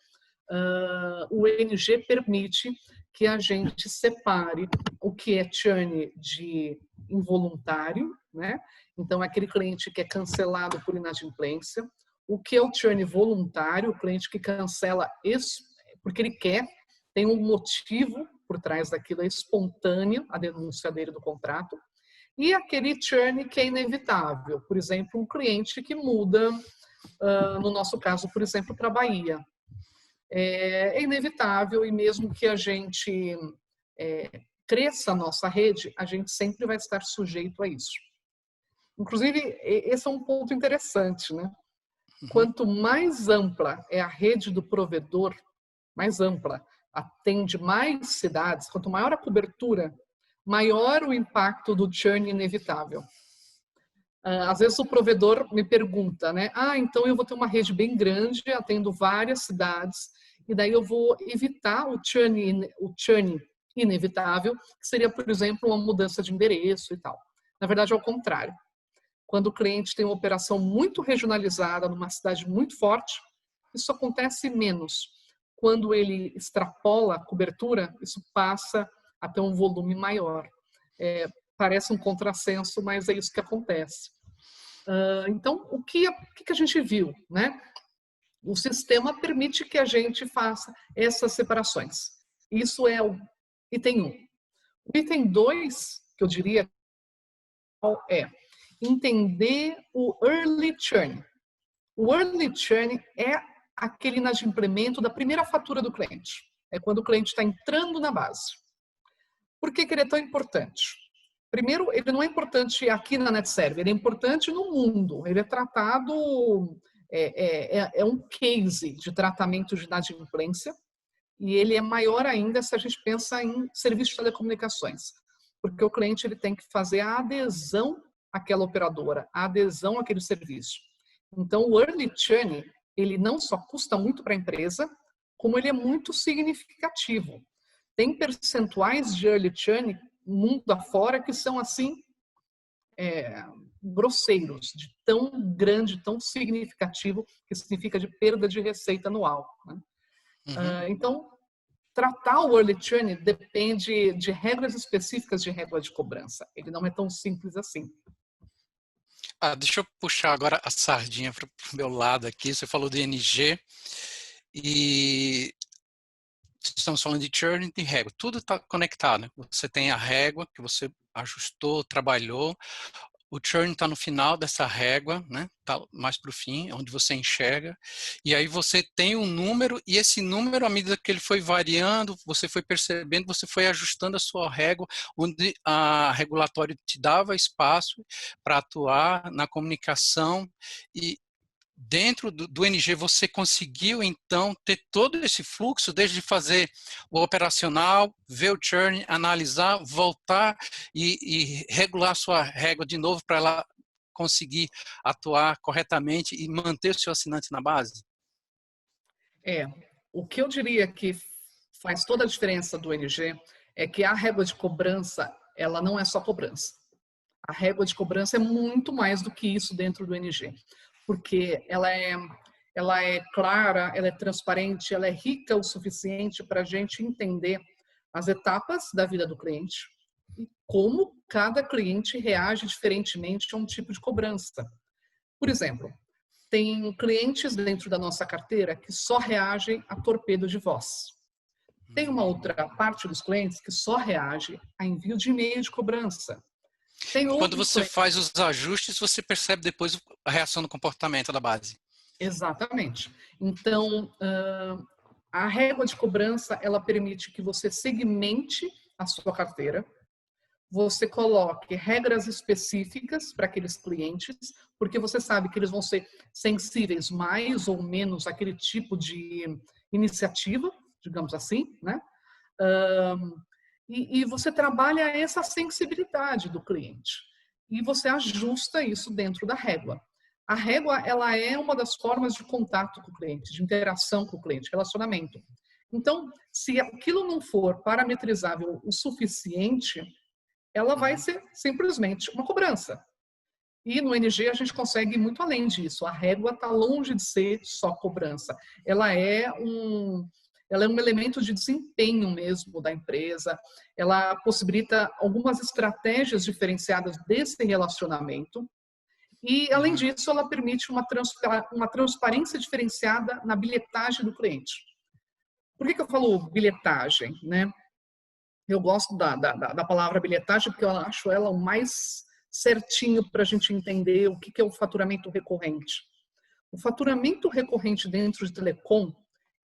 o NG permite que a gente separe o que é churn de involuntário, né? Então, aquele cliente que é cancelado por inadimplência, o que é o churn voluntário, o cliente que cancela isso porque ele quer, tem um motivo por trás daquilo, é espontâneo a denúncia dele do contrato, e aquele churn que é inevitável, por exemplo, um cliente que muda, no nosso caso, por exemplo, para a Bahia. É inevitável e mesmo que a gente cresça a nossa rede, a gente sempre vai estar sujeito a isso. Inclusive, esse é um ponto interessante, né? Quanto mais ampla é a rede do provedor, mais ampla, atende mais cidades, quanto maior a cobertura, maior o impacto do churn inevitável. Às vezes o provedor me pergunta, né? Então eu vou ter uma rede bem grande, atendo várias cidades, e daí eu vou evitar o churn inevitável, que seria, por exemplo, uma mudança de endereço e tal. Na verdade, é o contrário. Quando o cliente tem uma operação muito regionalizada, numa cidade muito forte, isso acontece menos. Quando ele extrapola a cobertura, isso passa a ter um volume maior. Parece um contrassenso, mas é isso que acontece. Então, o que a gente viu? Né? O sistema permite que a gente faça essas separações. Isso é o item 1. O item 2, que eu diria, é entender o early churn. O early churn é aquele inadimplemento da primeira fatura do cliente. É quando o cliente está entrando na base. Por que ele é tão importante? Primeiro, ele não é importante aqui na NetServe, ele é importante no mundo. Ele é tratado, é um case de tratamento de inadimplência e ele é maior ainda se a gente pensa em serviço de telecomunicações. Porque o cliente ele tem que fazer a adesão àquela operadora, a adesão àquele serviço. Então, o early churn, ele não só custa muito para a empresa, como ele é muito significativo. Tem percentuais de early churn mundo afora que são assim grosseiros, de tão grande, tão significativo que significa de perda de receita anual, né? Então, tratar o early churn depende de regras específicas de regra de cobrança. Ele não é tão simples assim. Deixa eu puxar agora a sardinha para o meu lado aqui. Você falou de NG e estamos falando de churn e de régua. Tudo está conectado, né? Você tem a régua que você ajustou, trabalhou. O churn está no final dessa régua, né? Tá mais para o fim, onde você enxerga. E aí você tem um número, e esse número, à medida que ele foi variando, você foi percebendo, você foi ajustando a sua régua, onde a regulatório te dava espaço para atuar na comunicação. E dentro do NG você conseguiu, então, ter todo esse fluxo, desde fazer o operacional, ver o churn, analisar, voltar e regular a sua régua de novo para ela conseguir atuar corretamente e manter o seu assinante na base? O que eu diria que faz toda a diferença do NG é que a régua de cobrança, ela não é só cobrança. A régua de cobrança é muito mais do que isso dentro do NG, porque ela é clara, ela é transparente, ela é rica o suficiente para a gente entender as etapas da vida do cliente e como cada cliente reage diferentemente a um tipo de cobrança. Por exemplo, tem clientes dentro da nossa carteira que só reagem a torpedo de voz. Tem uma outra parte dos clientes que só reage a envio de e-mail de cobrança. Quando você faz os ajustes, você percebe depois a reação do comportamento da base. Exatamente. Então, a régua de cobrança, ela permite que você segmente a sua carteira, você coloque regras específicas para aqueles clientes, porque você sabe que eles vão ser sensíveis mais ou menos àquele tipo de iniciativa, digamos assim, né? E você trabalha essa sensibilidade do cliente e você ajusta isso dentro da régua. A régua, ela é uma das formas de contato com o cliente, de interação com o cliente, relacionamento. Então, se aquilo não for parametrizável o suficiente, ela vai ser simplesmente uma cobrança. E no NG a gente consegue ir muito além disso. A régua está longe de ser só cobrança. Ela é um elemento de desempenho mesmo da empresa. Ela possibilita algumas estratégias diferenciadas desse relacionamento. E, além disso, ela permite uma transparência diferenciada na bilhetagem do cliente. Por que eu falo bilhetagem, né? Eu gosto da palavra bilhetagem porque eu acho ela o mais certinho para a gente entender o que é o faturamento recorrente. O faturamento recorrente dentro de telecom,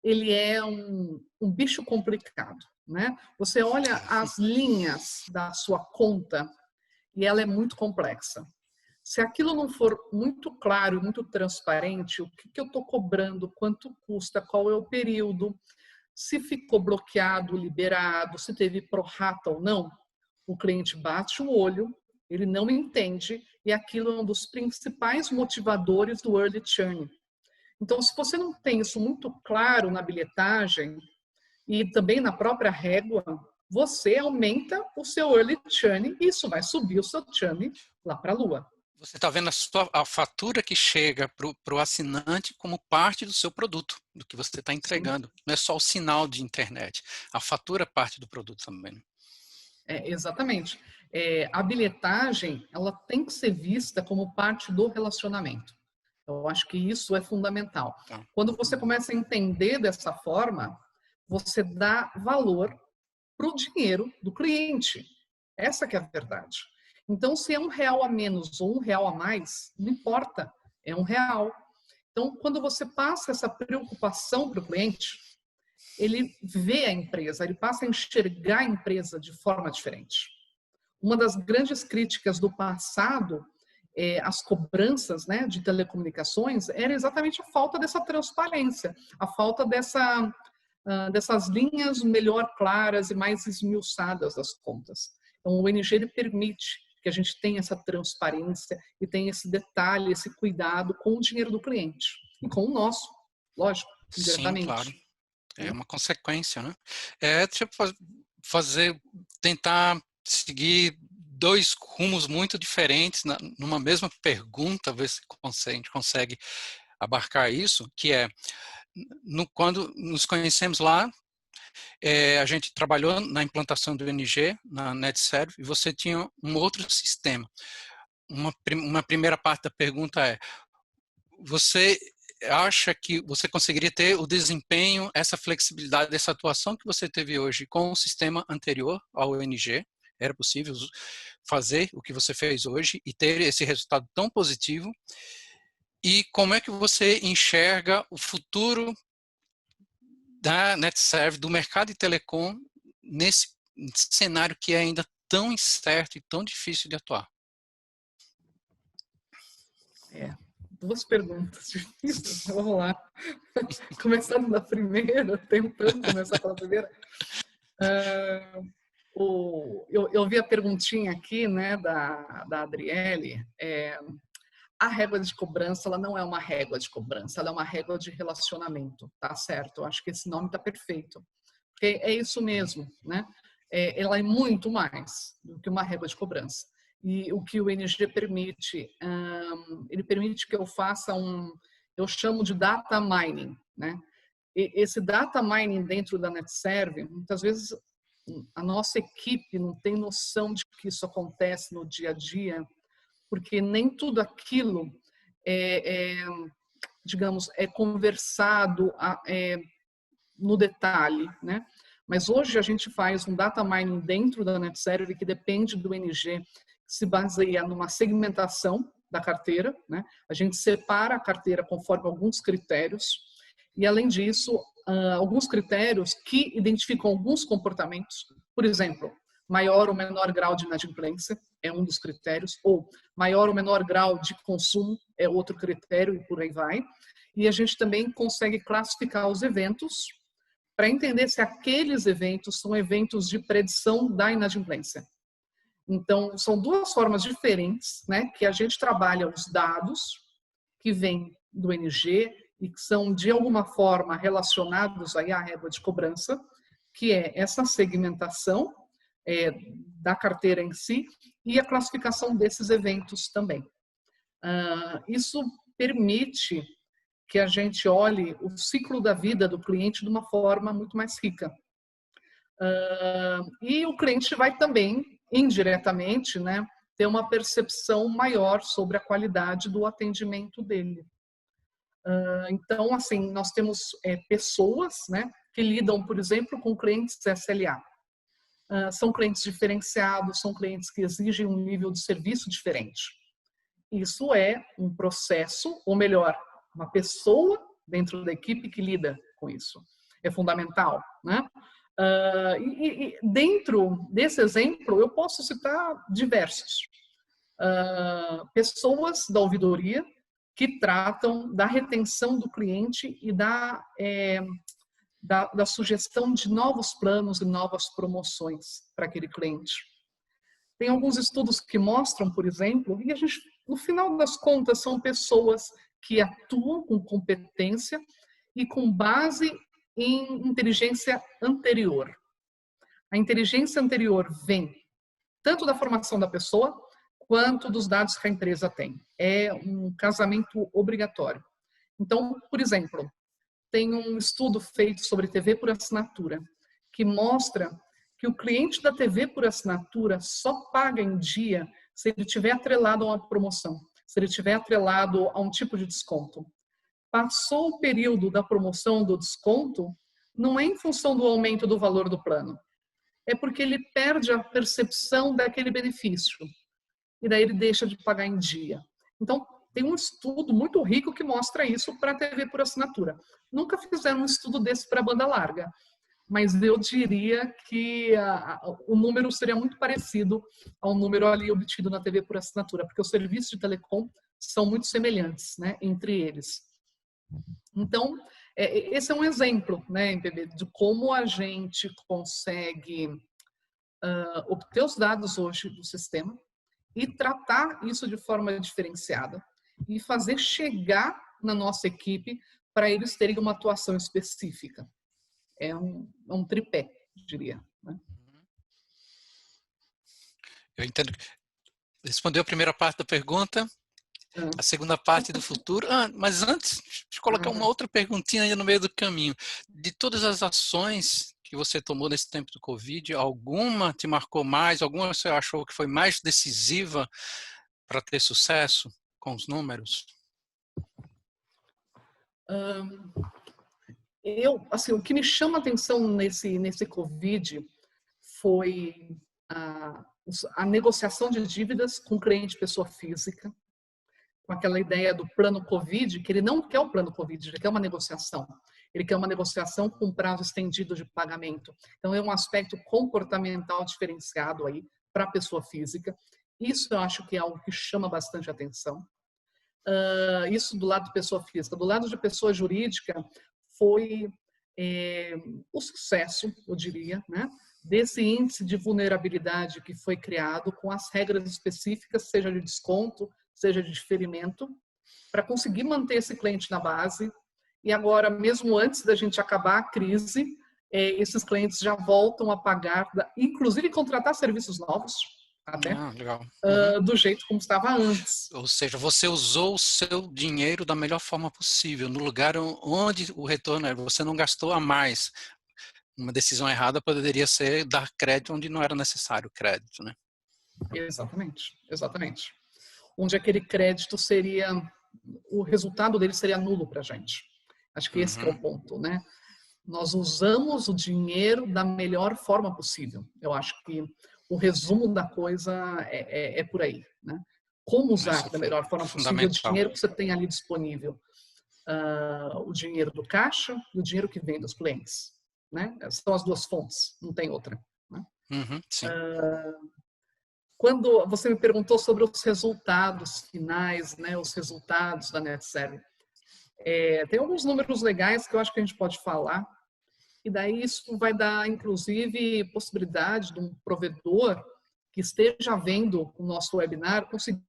ele é um bicho complicado, né? Você olha as linhas da sua conta e ela é muito complexa. Se aquilo não for muito claro, muito transparente, o que eu estou cobrando, quanto custa, qual é o período, se ficou bloqueado, liberado, se teve prorata ou não, o cliente bate o olho, ele não entende e aquilo é um dos principais motivadores do early churn. Então, se você não tem isso muito claro na bilhetagem e também na própria régua, você aumenta o seu early churn e isso vai subir o seu churn lá para a lua. Você está vendo a fatura que chega para o assinante como parte do seu produto, do que você está entregando. Sim. Não é só o sinal de internet. A fatura é parte do produto também. Exatamente. A bilhetagem, ela tem que ser vista como parte do relacionamento. Eu acho que isso é fundamental. Tá. Quando você começa a entender dessa forma, você dá valor para o dinheiro do cliente. Essa que é a verdade. Então, se é R$1 a menos ou R$1 a mais, não importa, é R$1. Então, quando você passa essa preocupação para o cliente, ele vê a empresa, ele passa a enxergar a empresa de forma diferente. Uma das grandes críticas do passado às cobranças, né, de telecomunicações era exatamente a falta dessa transparência, a falta dessas linhas melhor claras e mais esmiuçadas das contas. Então, o NG ele permite que a gente tenha essa transparência e tenha esse detalhe, esse cuidado com o dinheiro do cliente e com o nosso, lógico, diretamente. Sim, claro. É uma consequência, né? É tipo tentar seguir dois rumos muito diferentes numa mesma pergunta, ver se a gente consegue abarcar isso, que é, quando nos conhecemos lá, a gente trabalhou na implantação do NG, na NetServe, e você tinha um outro sistema. Uma primeira parte da pergunta é, você acha que você conseguiria ter o desempenho, essa flexibilidade, essa atuação que você teve hoje com o sistema anterior ao NG? Era possível fazer o que você fez hoje e ter esse resultado tão positivo? E como é que você enxerga o futuro da NetServe, do mercado de telecom, nesse cenário que é ainda tão incerto e tão difícil de atuar? Duas perguntas difíceis. Vamos lá. Começando da primeira, tentando começar pela primeira. Eu vi a perguntinha aqui, né, da Adriele. A régua de cobrança, ela não é uma régua de cobrança, ela é uma régua de relacionamento, tá certo? Eu acho que esse nome tá perfeito. Porque é isso mesmo, né? Ela é muito mais do que uma régua de cobrança. E o que o NG permite, ele permite que eu faça eu chamo de data mining, né? E esse data mining dentro da NetServe, muitas vezes a nossa equipe não tem noção de que isso acontece no dia a dia, porque nem tudo aquilo digamos, é conversado no detalhe, né? Mas hoje a gente faz um data mining dentro da NetServe que depende do NG, que se baseia numa segmentação da carteira, né? A gente separa a carteira conforme alguns critérios e, além disso, alguns critérios que identificam alguns comportamentos. Por exemplo, maior ou menor grau de inadimplência é um dos critérios, ou maior ou menor grau de consumo é outro critério, e por aí vai. E a gente também consegue classificar os eventos para entender se aqueles eventos são eventos de predição da inadimplência. Então, são duas formas diferentes, né, que a gente trabalha os dados que vêm do NG e que são, de alguma forma, relacionados aí à régua de cobrança, que é essa segmentação da carteira em si e a classificação desses eventos também. Isso permite que a gente olhe o ciclo da vida do cliente de uma forma muito mais rica. E o cliente vai também, indiretamente, né, ter uma percepção maior sobre a qualidade do atendimento dele. Então, assim, nós temos pessoas, né, que lidam, por exemplo, com clientes SLA. São clientes diferenciados, são clientes que exigem um nível de serviço diferente. Isso é um processo, ou melhor, uma pessoa dentro da equipe que lida com isso. É fundamental, né? E dentro desse exemplo, eu posso citar diversos. Pessoas da ouvidoria que tratam da retenção do cliente e da sugestão de novos planos e novas promoções para aquele cliente. Tem alguns estudos que mostram, por exemplo, e a gente, no final das contas, são pessoas que atuam com competência e com base em inteligência anterior. A inteligência anterior vem tanto da formação da pessoa quanto dos dados que a empresa tem. É um casamento obrigatório. Então, por exemplo, tem um estudo feito sobre TV por assinatura que mostra que o cliente da TV por assinatura só paga em dia se ele estiver atrelado a uma promoção, se ele estiver atrelado a um tipo de desconto. Passou o período da promoção do desconto, não é em função do aumento do valor do plano, é porque ele perde a percepção daquele benefício e daí ele deixa de pagar em dia. Então, tem um estudo muito rico que mostra isso para a TV por assinatura. Nunca fizeram um estudo desse para a banda larga, mas eu diria que o número seria muito parecido ao número ali obtido na TV por assinatura, porque os serviços de telecom são muito semelhantes, né, entre eles. Então, esse é um exemplo, né, MPB, de como a gente consegue obter os dados hoje do sistema e tratar isso de forma diferenciada e fazer chegar na nossa equipe para eles terem uma atuação específica. é um tripé, diria, né? Eu entendo. Respondeu a primeira parte da pergunta, a segunda parte do futuro. Mas antes, deixa eu colocar uma outra perguntinha aí no meio do caminho. De todas as ações que você tomou nesse tempo do Covid, alguma te marcou mais? Alguma você achou que foi mais decisiva para ter sucesso com os números? Assim, o que me chama a atenção nesse Covid foi a negociação de dívidas com cliente pessoa física, com aquela ideia do plano Covid, que ele não quer o plano Covid, ele quer uma negociação. Ele quer uma negociação com prazo estendido de pagamento. Então, é um aspecto comportamental diferenciado aí para a pessoa física. Isso eu acho que é algo que chama bastante atenção. Isso do lado de pessoa física. Do lado de pessoa jurídica, foi o sucesso, eu diria, né, desse índice de vulnerabilidade que foi criado com as regras específicas, seja de desconto, seja de diferimento, para conseguir manter esse cliente na base. E agora, mesmo antes da gente acabar a crise, esses clientes já voltam a pagar, inclusive contratar serviços novos, até, Legal. do jeito como estava antes. Ou seja, você usou o seu dinheiro da melhor forma possível, no lugar onde o retorno é. Você não gastou a mais. Uma decisão errada poderia ser dar crédito onde não era necessário crédito, né? Exatamente, exatamente. Onde aquele crédito seria, o resultado dele seria nulo para a gente. Acho que esse que é o ponto, né? Nós usamos o dinheiro da melhor forma possível. Eu acho que o resumo da coisa é por aí, né? Como usar da melhor forma possível o dinheiro que você tem ali disponível. O dinheiro do caixa e o dinheiro que vem dos clientes, né? São as duas fontes, não tem outra, né? Sim. Quando você me perguntou sobre os resultados finais, né? Os resultados da NetServe, tem alguns números legais que eu acho que a gente pode falar. E daí isso vai dar, inclusive, possibilidade de um provedor que esteja vendo o nosso webinar conseguir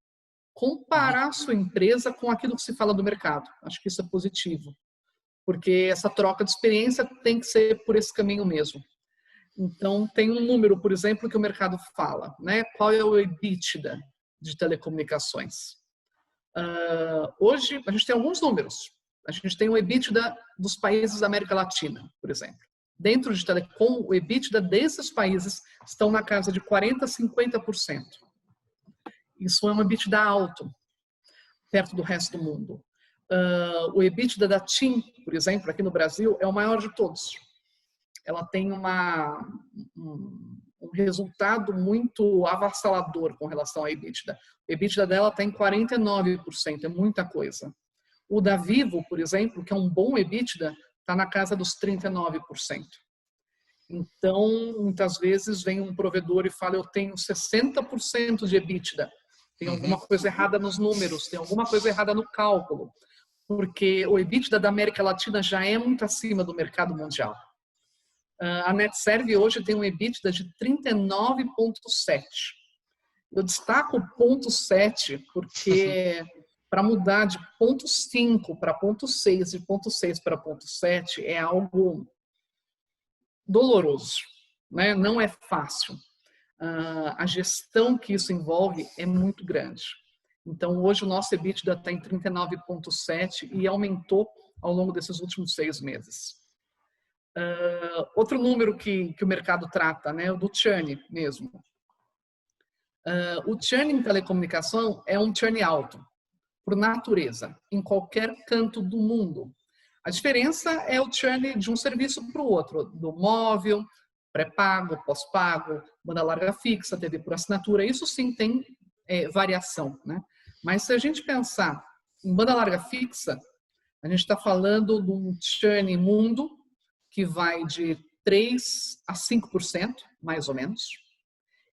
comparar a sua empresa com aquilo que se fala do mercado. Acho que isso é positivo, porque essa troca de experiência tem que ser por esse caminho mesmo. Então, tem um número, por exemplo, que o mercado fala, né? Qual é o EBITDA de telecomunicações? Hoje, a gente tem alguns números. A gente tem o EBITDA dos países da América Latina, por exemplo. Dentro de telecom, o EBITDA desses países estão na casa de 40% a 50%. Isso é um EBITDA alto, perto do resto do mundo. O EBITDA da TIM, por exemplo, aqui no Brasil, é o maior de todos. Ela tem um resultado muito avassalador com relação ao EBITDA. O EBITDA dela está em 49%, é muita coisa. O da Vivo, por exemplo, que é um bom EBITDA, está na casa dos 39%. Então, muitas vezes vem um provedor e fala, eu tenho 60% de EBITDA. Tem alguma coisa errada nos números, tem alguma coisa errada no cálculo, porque o EBITDA da América Latina já é muito acima do mercado mundial. A NetServe hoje tem um EBITDA de 39,7. Eu destaco o 0,7 porque para mudar de 0,5 para 0,6, de 0,6 para 0,7 é algo doloroso, né? Não é fácil. A gestão que isso envolve é muito grande. Então, hoje o nosso EBITDA está em 39,7 e aumentou ao longo desses últimos 6 meses. Outro número que o mercado trata, né, o do churn mesmo. O churn em telecomunicação é um churn alto, por natureza, em qualquer canto do mundo. A diferença é o churn de um serviço para o outro, do móvel, pré-pago, pós-pago, banda larga fixa, TV por assinatura, isso sim tem variação, né? Mas se a gente pensar em banda larga fixa, a gente está falando de um churn mundo que vai de 3% a 5%, mais ou menos,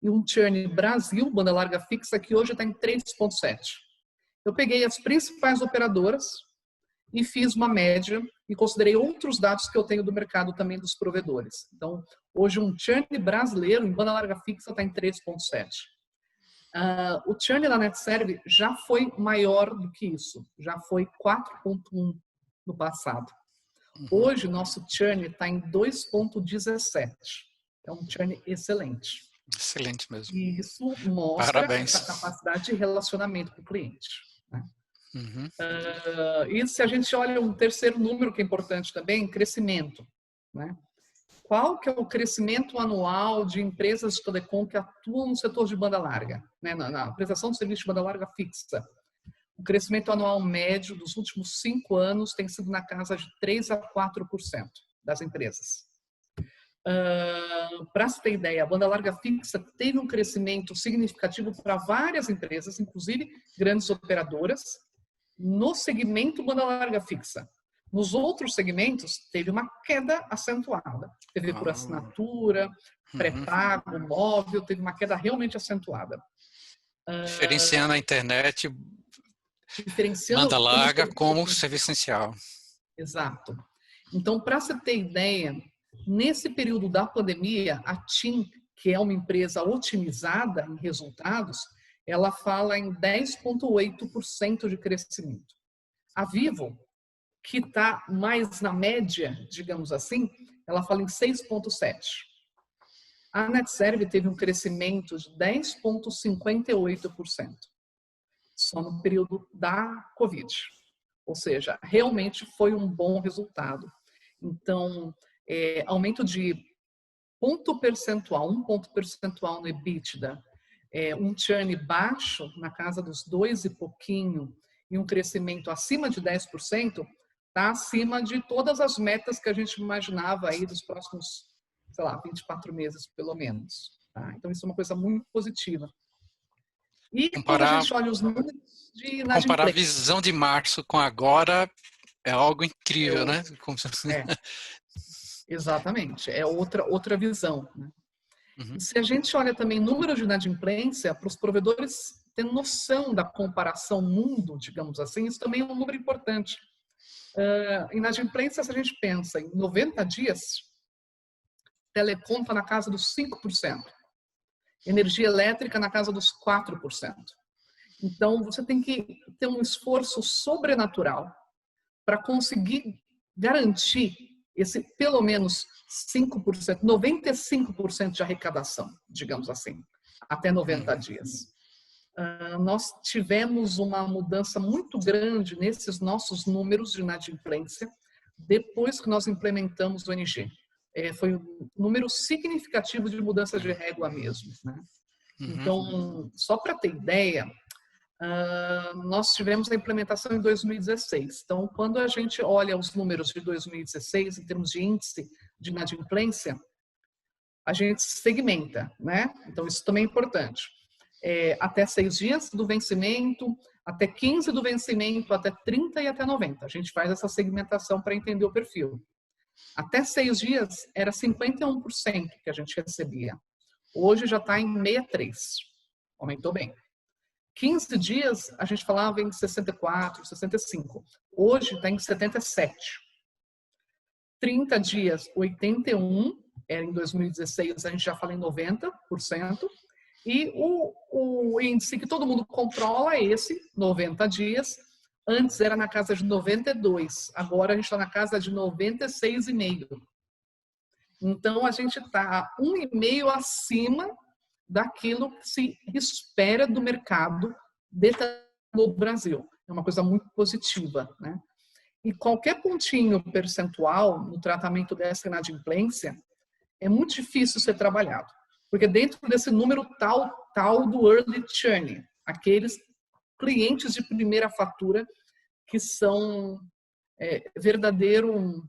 e um churn Brasil, banda larga fixa, que hoje está em 3,7%. Eu peguei as principais operadoras e fiz uma média e considerei outros dados que eu tenho do mercado também dos provedores. Então, hoje um churn brasileiro em banda larga fixa está em 3,7%. O churn da NetServe já foi maior do que isso, já foi 4,1% no passado. Hoje, nosso churn está em 2,17. É um churn excelente. Excelente mesmo. E isso mostra Parabéns. essa capacidade de relacionamento com o cliente, né? Uhum. E se a gente olha um terceiro número que é importante também, crescimento, né? Qual que é o crescimento anual de empresas de telecom que atuam no setor de banda larga, né? Na prestação de serviço de banda larga fixa? O crescimento anual médio dos últimos 5 anos tem sido na casa de 3 a 4% das empresas. Para se ter ideia, a banda larga fixa teve um crescimento significativo para várias empresas, inclusive grandes operadoras, no segmento banda larga fixa. Nos outros segmentos, teve uma queda acentuada. TV por assinatura, pré-pago, móvel, teve uma queda realmente acentuada. Diferenciando a internet, Diferenciando banda larga como serviço serviço essencial. Exato. Então, para você ter ideia, nesse período da pandemia, a TIM, que é uma empresa otimizada em resultados, ela fala em 10,8% de crescimento. A Vivo, que está mais na média, digamos assim, ela fala em 6,7%. A NetServe teve um crescimento de 10,58%, só no período da Covid. Ou seja, realmente foi um bom resultado. Então, aumento de ponto percentual, 1 ponto percentual no EBITDA, um churn baixo, na casa dos 2 e pouquinho, e um crescimento acima de 10%, está acima de todas as metas que a gente imaginava aí dos próximos, sei lá, 24 meses, pelo menos. Tá? Então, isso é uma coisa muito positiva. E quando a gente olha os números de inadimplência... Comparar a visão de março com agora é algo incrível, né? Exatamente, é outra visão, né? E se a gente olha também número de inadimplência, para os provedores terem noção da comparação mundo, digamos assim, isso também é um número importante. Inadimplência, se a gente pensa em 90 dias, telecom está na casa dos 5%, energia elétrica na casa dos 4%. Então, você tem que ter um esforço sobrenatural para conseguir garantir esse pelo menos 5%, 95% de arrecadação, digamos assim, até 90 dias. Nós tivemos uma mudança muito grande nesses nossos números de inadimplência depois que nós implementamos o ONG. Foi um número significativo de mudança de régua mesmo, né? Então, só para ter ideia, nós tivemos a implementação em 2016. Então, quando a gente olha os números de 2016, em termos de índice de inadimplência, a gente segmenta, né? Então, isso também é importante. Até 6 dias do vencimento, até 15 do vencimento, até 30 e até 90. A gente faz essa segmentação para entender o perfil. Até 6 dias, era 51% que a gente recebia. Hoje já está em 63%. Aumentou bem. 15 dias, a gente falava em 64, 65. Hoje está em 77. 30 dias, 81. Era em 2016, a gente já fala em 90%. E o índice que todo mundo controla é esse, 90 dias. Antes era na casa de 92. Agora a gente está na casa de 96,5. Então, a gente está 1,5 acima daquilo que se espera do mercado no Brasil. É uma coisa muito positiva, né? E qualquer pontinho percentual no tratamento dessa inadimplência é muito difícil ser trabalhado, porque dentro desse número tal do early churn, aqueles clientes de primeira fatura que são verdadeiro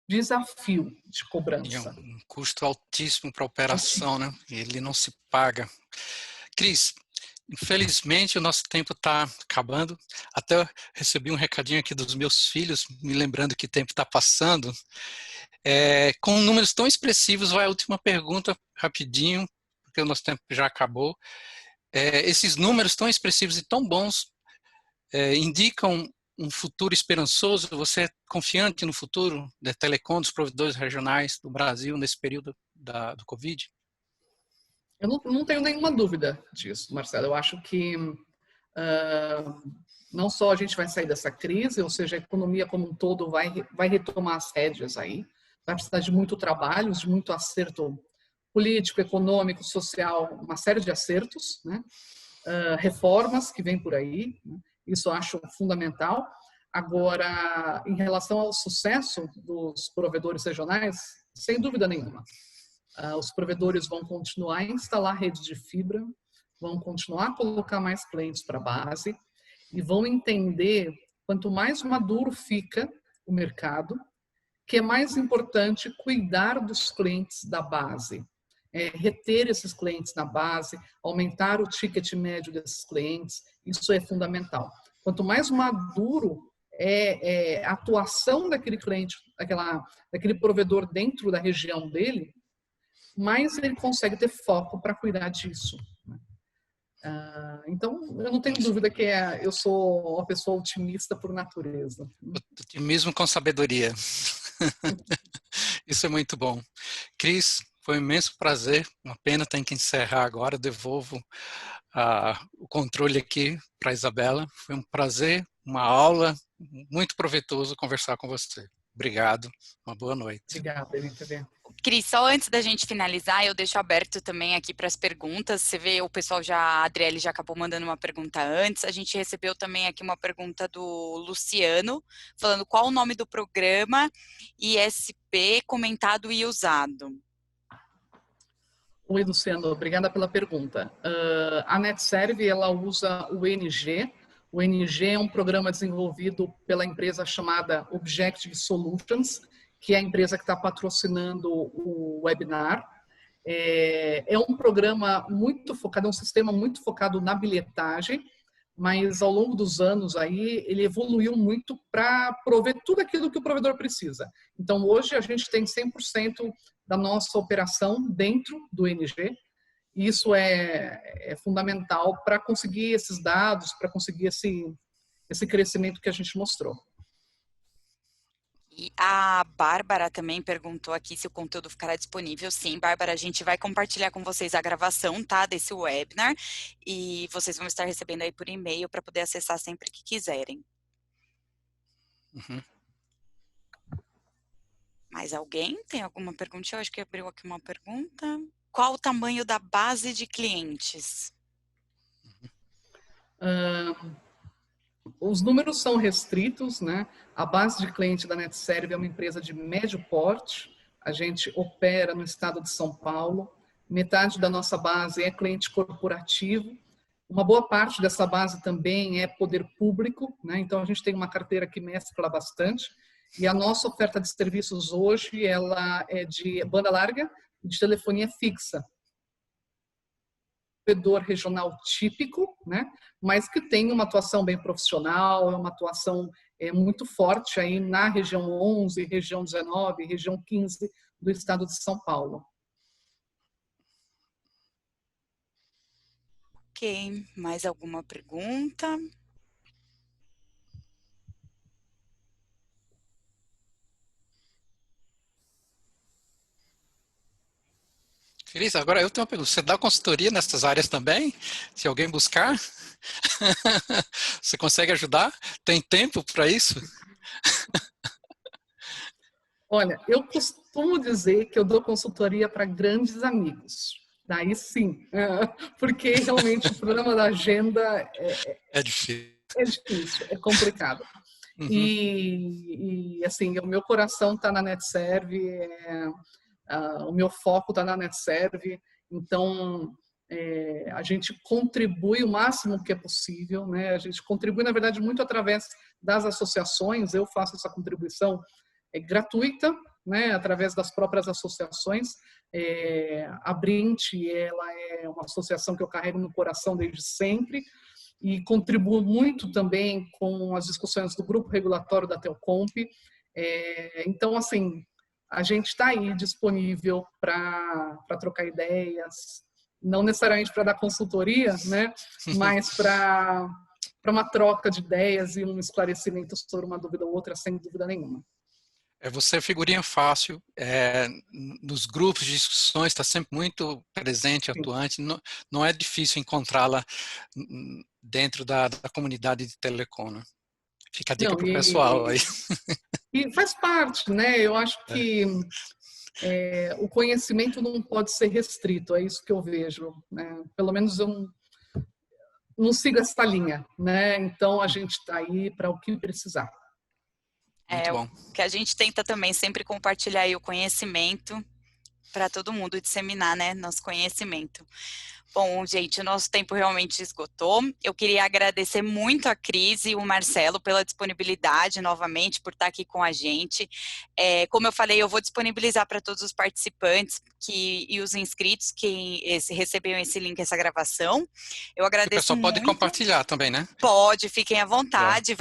desafio de cobrança. E um custo altíssimo para a operação, né? Ele não se paga. Cris, infelizmente o nosso tempo está acabando. Até eu recebi um recadinho aqui dos meus filhos, me lembrando que o tempo está passando. Com números tão expressivos, vai a última pergunta, rapidinho, porque o nosso tempo já acabou. Esses números tão expressivos e tão bons indicam um futuro esperançoso? Você é confiante no futuro da telecom, dos provedores regionais do Brasil nesse período do Covid? Eu não tenho nenhuma dúvida disso, Marcelo. Eu acho que Não só a gente vai sair dessa crise, ou seja, a economia como um todo vai retomar as rédeas aí, vai precisar de muito trabalho, de muito acerto político, econômico, social, uma série de acertos, né? Reformas que vêm por aí, né? Isso eu acho fundamental. Agora, em relação ao sucesso dos provedores regionais, sem dúvida nenhuma. Os provedores vão continuar a instalar redes de fibra, vão continuar a colocar mais clientes para a base e vão entender, quanto mais maduro fica o mercado, que é mais importante cuidar dos clientes da base, reter esses clientes na base, aumentar o ticket médio desses clientes, isso é fundamental. Quanto mais maduro é a atuação daquele cliente, daquele provedor dentro da região dele, mais ele consegue ter foco para cuidar disso. Então, eu não tenho dúvida que eu sou uma pessoa otimista por natureza. Otimismo com sabedoria. Isso é muito bom. Cris, foi um imenso prazer. Uma pena ter que encerrar agora. Eu devolvo o controle aqui para a Isabela. Foi um prazer, uma aula, muito proveitoso conversar com você. Obrigado. Uma boa noite. Obrigada, NTV. Cris, só antes da gente finalizar, eu deixo aberto também aqui para as perguntas. Você vê, o pessoal a Adriele já acabou mandando uma pergunta antes. A gente recebeu também aqui uma pergunta do Luciano, falando qual o nome do programa ISP comentado e usado. Oi, Luciano, obrigada pela pergunta. A NetServe, ela usa o NG. O NG é um programa desenvolvido pela empresa chamada Objective Solutions, que é a empresa que está patrocinando o webinar. É um programa muito focado, é um sistema muito focado na bilhetagem, mas ao longo dos anos aí ele evoluiu muito para prover tudo aquilo que o provedor precisa. Então hoje a gente tem 100% da nossa operação dentro do NG. E isso é fundamental para conseguir esses dados, para conseguir esse crescimento que a gente mostrou. E a Bárbara também perguntou aqui se o conteúdo ficará disponível. Sim, Bárbara, a gente vai compartilhar com vocês a gravação, tá, desse webinar, e vocês vão estar recebendo aí por e-mail para poder acessar sempre que quiserem. Uhum. Mais alguém? Tem alguma pergunta? Eu acho que abriu aqui uma pergunta. Qual o tamanho da base de clientes? Os números são restritos, né? A base de cliente da NetServe é uma empresa de médio porte. A gente opera no estado de São Paulo. Metade da nossa base é cliente corporativo. Uma boa parte dessa base também é poder público, né? Então a gente tem uma carteira que mescla bastante. E a nossa oferta de serviços hoje, ela é de banda larga e de telefonia fixa. Provedor regional típico, né? Mas que tem uma atuação bem profissional, uma atuação muito forte aí na região 11, região 19, região 15 do estado de São Paulo. Ok, mais alguma pergunta? Cris, agora eu tenho uma pergunta. Você dá consultoria nessas áreas também? Se alguém buscar? Você consegue ajudar? Tem tempo para isso? Olha, eu costumo dizer que eu dou consultoria para grandes amigos. Daí sim, porque realmente o programa da agenda é difícil. É difícil, é complicado. Uhum. E assim, o meu coração está na NetServe, o meu foco está na NetServe, então a gente contribui o máximo que é possível, né? A gente contribui, na verdade, muito através das associações. Eu faço essa contribuição gratuita, né? Através das próprias associações. A Brint, ela é uma associação que eu carrego no coração desde sempre, e contribuo muito também com as discussões do grupo regulatório da Telcomp. Então, assim, a gente está aí disponível para trocar ideias, não necessariamente para dar consultoria, né? Mas para uma troca de ideias e um esclarecimento sobre uma dúvida ou outra, sem dúvida nenhuma. Você é figurinha fácil, nos grupos de discussões está sempre muito presente, atuante, não é difícil encontrá-la dentro da comunidade de telecom, né? Fica a dica para o pessoal aí. E faz parte, né? Eu acho que o conhecimento não pode ser restrito, é isso que eu vejo, né? Pelo menos eu não sigo essa linha, né? Então a gente está aí para o que precisar. Muito bom. O que a gente tenta também sempre compartilhar aí o conhecimento para todo mundo, disseminar, né, nosso conhecimento. Bom, gente, o nosso tempo realmente esgotou. Eu queria agradecer muito a Cris e o Marcelo pela disponibilidade novamente, por estar aqui com a gente. Como eu falei, eu vou disponibilizar para todos os participantes e os inscritos que receberam esse link, essa gravação. Eu agradeço muito. O pessoal pode compartilhar também, né? Pode, fiquem à vontade.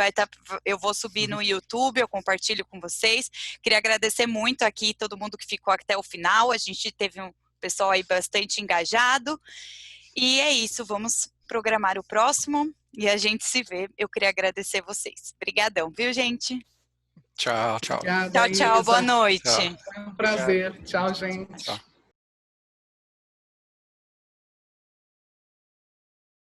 Eu vou subir no YouTube, eu compartilho com vocês. Queria agradecer muito aqui todo mundo que ficou até o final. A gente teve um pessoal aí bastante engajado. E é isso, vamos programar o próximo e a gente se vê. Eu queria agradecer vocês. Obrigadão, viu, gente? Tchau, tchau. Obrigada, tchau, Isa. boa noite. Tchau. Foi um prazer. Tchau, gente. Tchau.